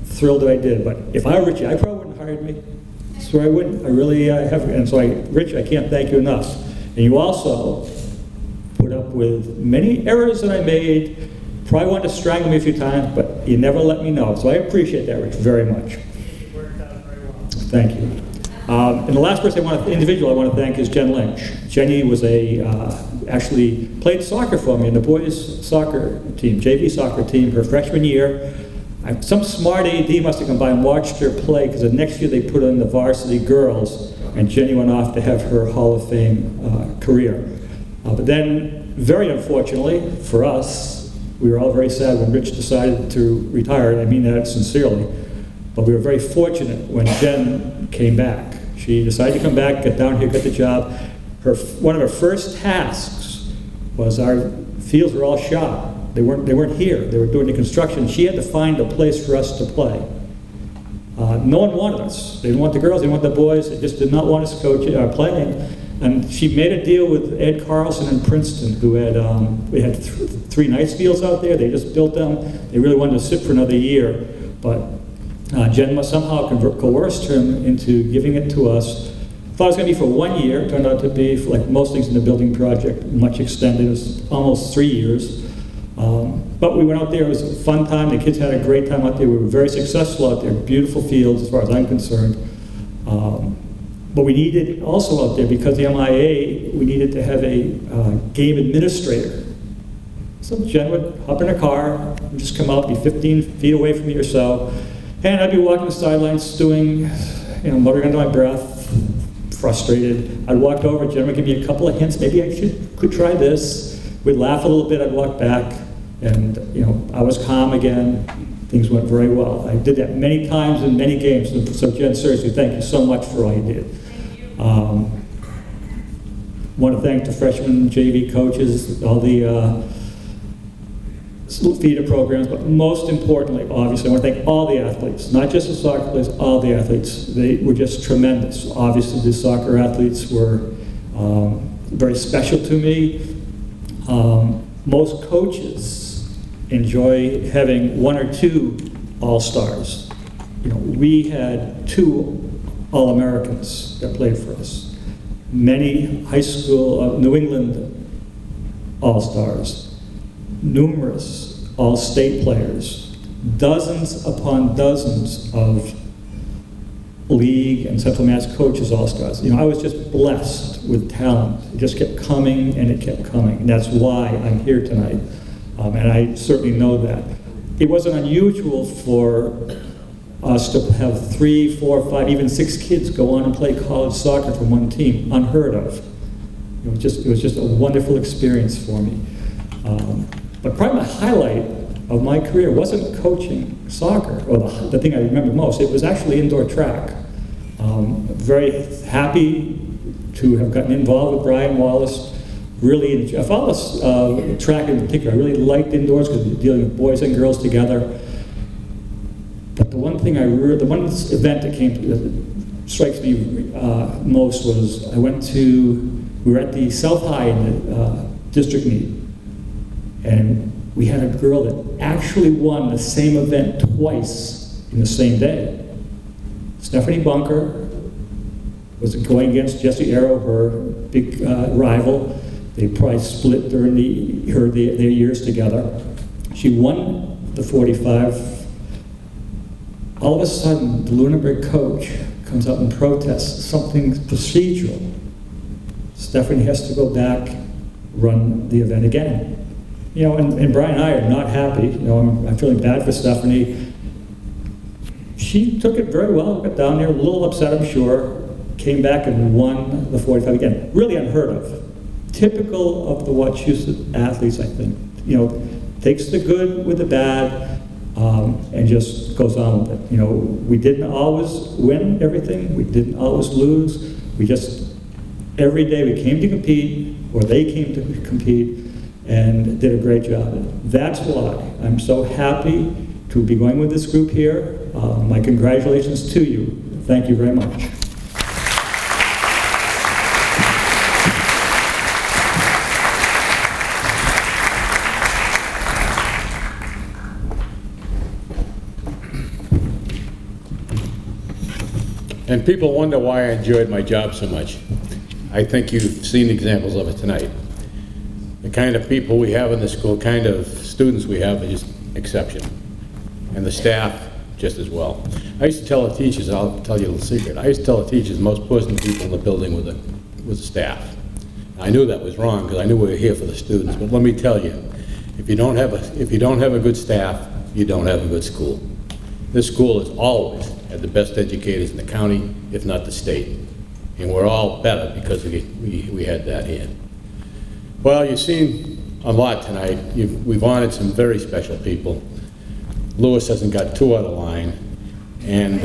Thrilled that I did, but if I were Richie, I probably wouldn't have hired me. I swear I wouldn't. I really have, and so Rich, I can't thank you enough. And you also put up with many errors that I made. Probably wanted to strangle me a few times, but you never let me know. So I appreciate that, Rich, very much. It worked out very well. Thank you. And the last person individual I want to thank is Jen Lynch. Jenny was actually played soccer for me in the boys' soccer team, JV soccer team, her freshman year. Some smart AD must have come by and watched her play, because the next year they put in the varsity girls, and Jenny went off to have her Hall of Fame career. But then, very unfortunately for us, we were all very sad when Rich decided to retire, and I mean that sincerely. But we were very fortunate when Jen came back. She decided to come back, get down here, get the job. One of her first tasks was our fields were all shot. They weren't here. They were doing the construction. She had to find a place for us to play. No one wanted us. They didn't want the girls. They didn't want the boys. They just did not want us playing. And she made a deal with Ed Carlson in Princeton, who had we had 3 nice fields out there. They just built them. They really wanted to sit for another year, but Jen must somehow coerced him into giving it to us. Thought it was going to be for 1 year. It turned out to be, for like most things in the building project, much extended. It was almost 3 years. But we went out there. It was a fun time. The kids had a great time out there. We were very successful out there. Beautiful fields, as far as I'm concerned. But we needed also out there, because the MIA, we needed to have a game administrator. So Jen would hop in a car, and just come out, be 15 feet away from me or so, and I'd be walking the sidelines, stewing, muttering under my breath, frustrated. I'd walk over, Jen would give me a couple of hints, maybe I could try this. We'd laugh a little bit, I'd walk back, and I was calm again. Things went very well. I did that many times in many games, so Jen, seriously, thank you so much for all you did. Want to thank the freshman JV coaches, all the feeder programs, but most importantly, obviously, I want to thank all the athletes, not just the soccer players, all the athletes. They were just tremendous. Obviously, the soccer athletes were very special to me. Most coaches enjoy having one or two all-stars. You know, we had 2 All-Americans that played for us. Many high school, New England all-stars, numerous all-state players, dozens upon dozens of league and Central Mass coaches all-stars. You know, I was just blessed with talent. It just kept coming and it kept coming. And that's why I'm here tonight. And I certainly know that. It wasn't unusual for us to have 3, 4, 5, even 6 kids go on and play college soccer from one team. Unheard of. It was just a wonderful experience for me. But probably the highlight of my career wasn't coaching soccer, or the thing I remember most. It was actually indoor track. Very happy to have gotten involved with Brian Wallace. Really, I followed track in particular. I really liked indoors because you're dealing with boys and girls together. But the one thing the one event that strikes me most was we were at the South High in the district meet, and we had a girl that actually won the same event twice in the same day. Stephanie Bunker was going against Jessie Arrow, her big rival. They probably split during their years together. She won the 45. All of a sudden, the Lunenburg coach comes out and protests something procedural. Stephanie has to go back, run the event again. You know, and Brian and I are not happy. You know, I'm feeling bad for Stephanie. She took it very well, got down there, a little upset, I'm sure, came back and won the 45 again. Really unheard of. Typical of the Wachusett athletes, I think. You know, takes the good with the bad, and just goes on with it. You know, we didn't always win everything. We didn't always lose. We just, every day we came to compete, or they came to compete, and did a great job. That's why I'm so happy to be going with this group here. My congratulations to you. Thank you very much. And people wonder why I enjoyed my job so much. I think you've seen examples of it tonight. The kind of people we have in the school, kind of students we have are just exceptional. And the staff, just as well. I used to tell the teachers, I'll tell you a little secret, I used to tell the teachers the most important people in the building were the staff. I knew that was wrong because I knew we were here for the students, but let me tell you, if you don't have a good staff, you don't have a good school. This school has always had the best educators in the county, if not the state. And we're all better because we had that here. Well, you've seen a lot tonight. We've honored some very special people. Lewis hasn't got 2 out of line. And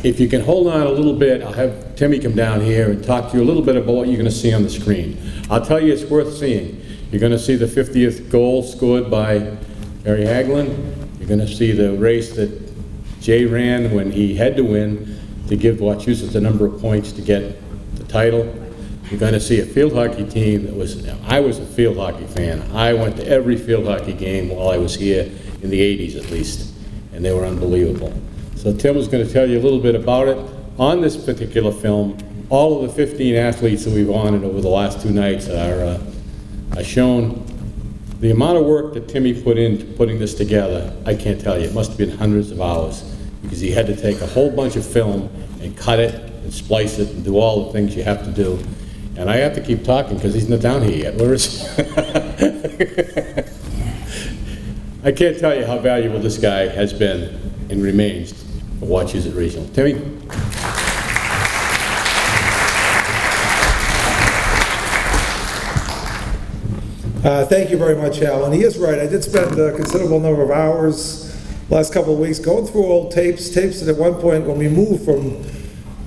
if you can hold on a little bit, I'll have Timmy come down here and talk to you a little bit about what you're going to see on the screen. I'll tell you it's worth seeing. You're going to see the 50th goal scored by Kerry Haglund. You're going to see the race that Jay ran when he had to win to give Wachusett the number of points to get the title. You're going to see a field hockey team that was, I was a field hockey fan. I went to every field hockey game while I was here, in the 80s at least, and they were unbelievable. So Tim was going to tell you a little bit about it. On this particular film, all of the 15 athletes that we've honored over the last 2 nights are shown. The amount of work that Timmy put into putting this together, I can't tell you. It must have been hundreds of hours because he had to take a whole bunch of film and cut it and splice it and do all the things you have to do. And I have to keep talking because he's not down here yet. Where is he? I can't tell you how valuable this guy has been and remains for Wachusett Regional. Timmy? Thank you very much, Hal. And he is right. I did spend a considerable number of hours last couple of weeks going through old tapes that at one point when we moved from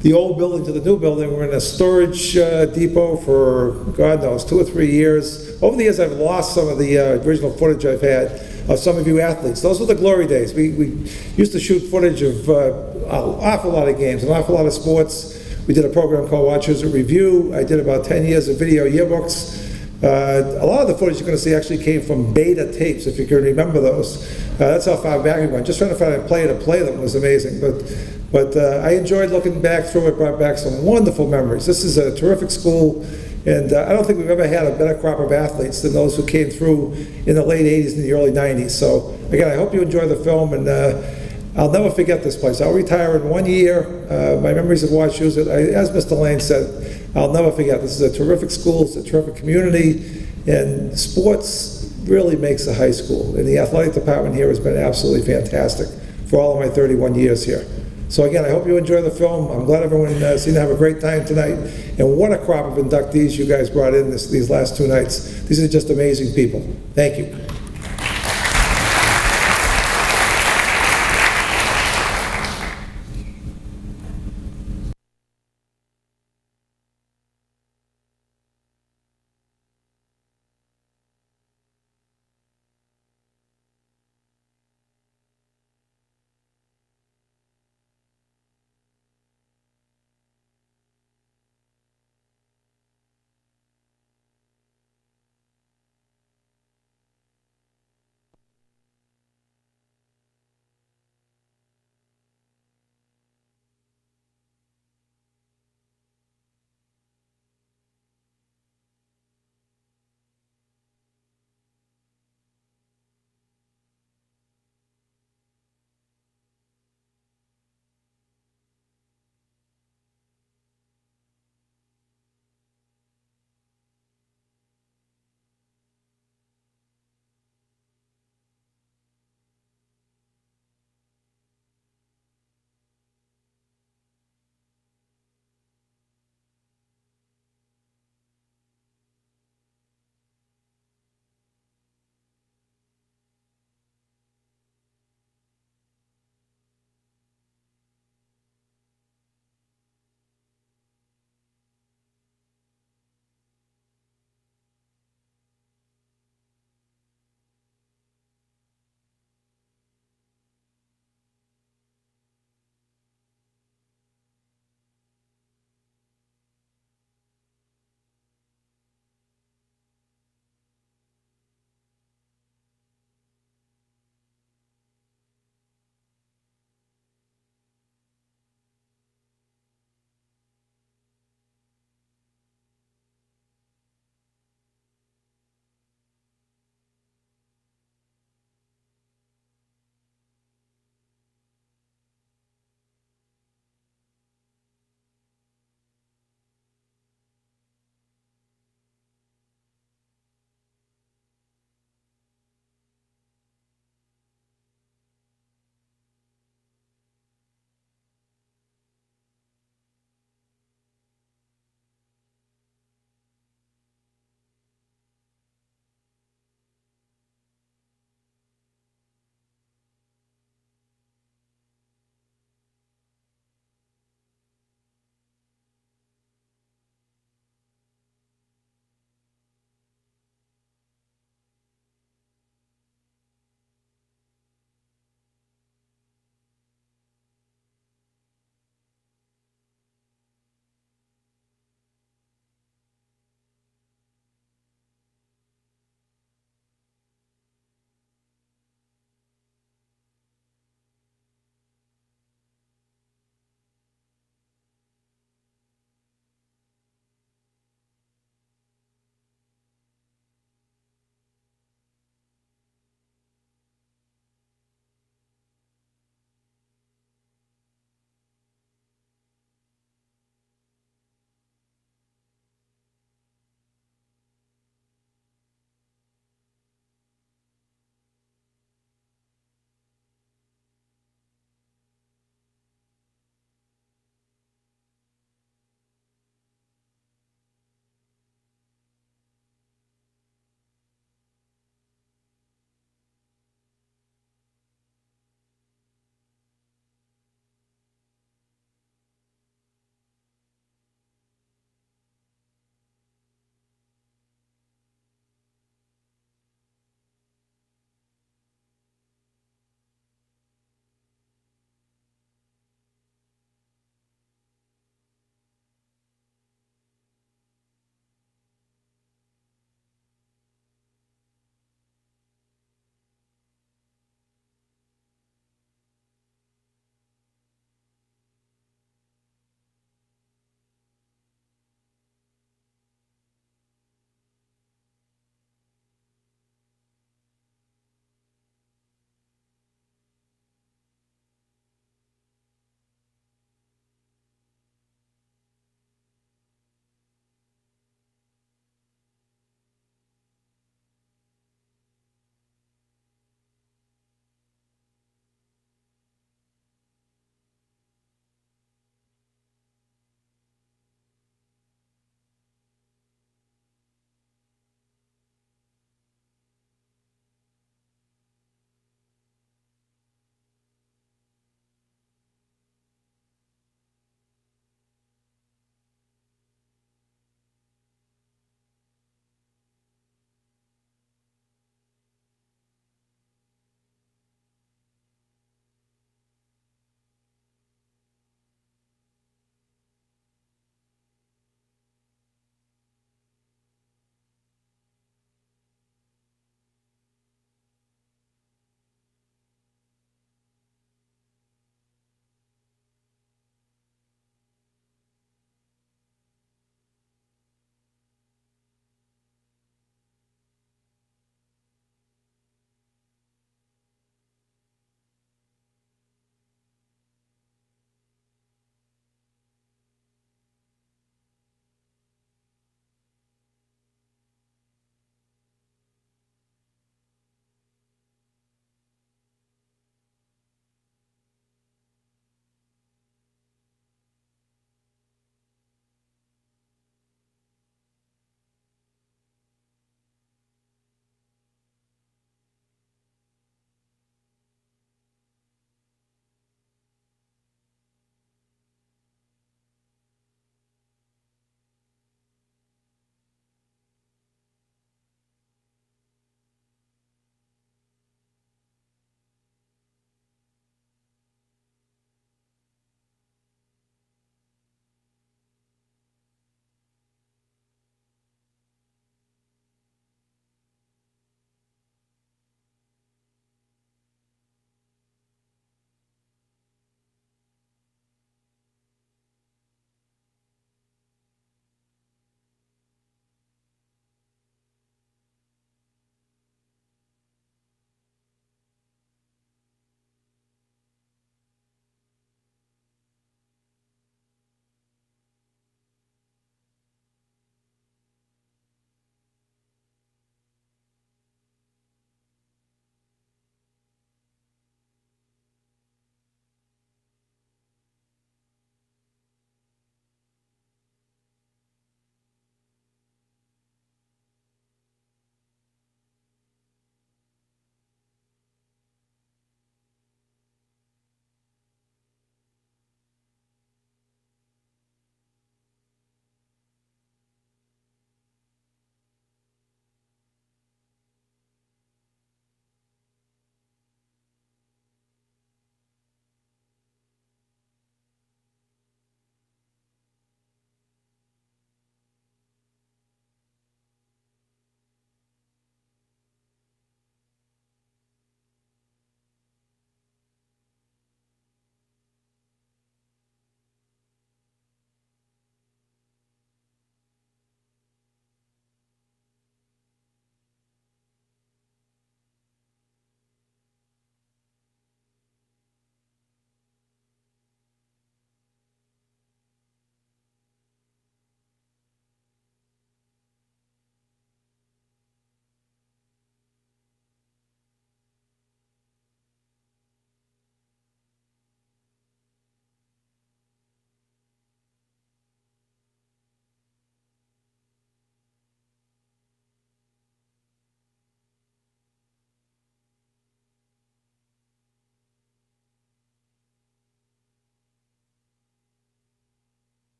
the old building to the new building, we were in a storage depot for, God knows, 2 or 3 years. Over the years, I've lost some of the original footage I've had of some of you athletes. Those were the glory days. We used to shoot footage of an awful lot of games, an awful lot of sports. We did a program called Watchers at Review. I did about 10 years of video yearbooks. A lot of the footage you're going to see actually came from beta tapes, if you can remember those. That's how far back we went. Just trying to find a player to play them was amazing. But I enjoyed looking back through it, brought back some wonderful memories. This is a terrific school, and I don't think we've ever had a better crop of athletes than those who came through in the late 80s and the early 90s. So again, I hope you enjoy the film, and I'll never forget this place. I'll retire in 1 year. My memories of Wachusett, as Mr. Lane said, I'll never forget. This is a terrific school, it's a terrific community, and sports really makes the high school. And the athletic department here has been absolutely fantastic for all of my 31 years here. So again, I hope you enjoy the film. I'm glad everyone seemed to have a great time tonight. And what a crop of inductees you guys brought in these last 2 nights. These are just amazing people. Thank you.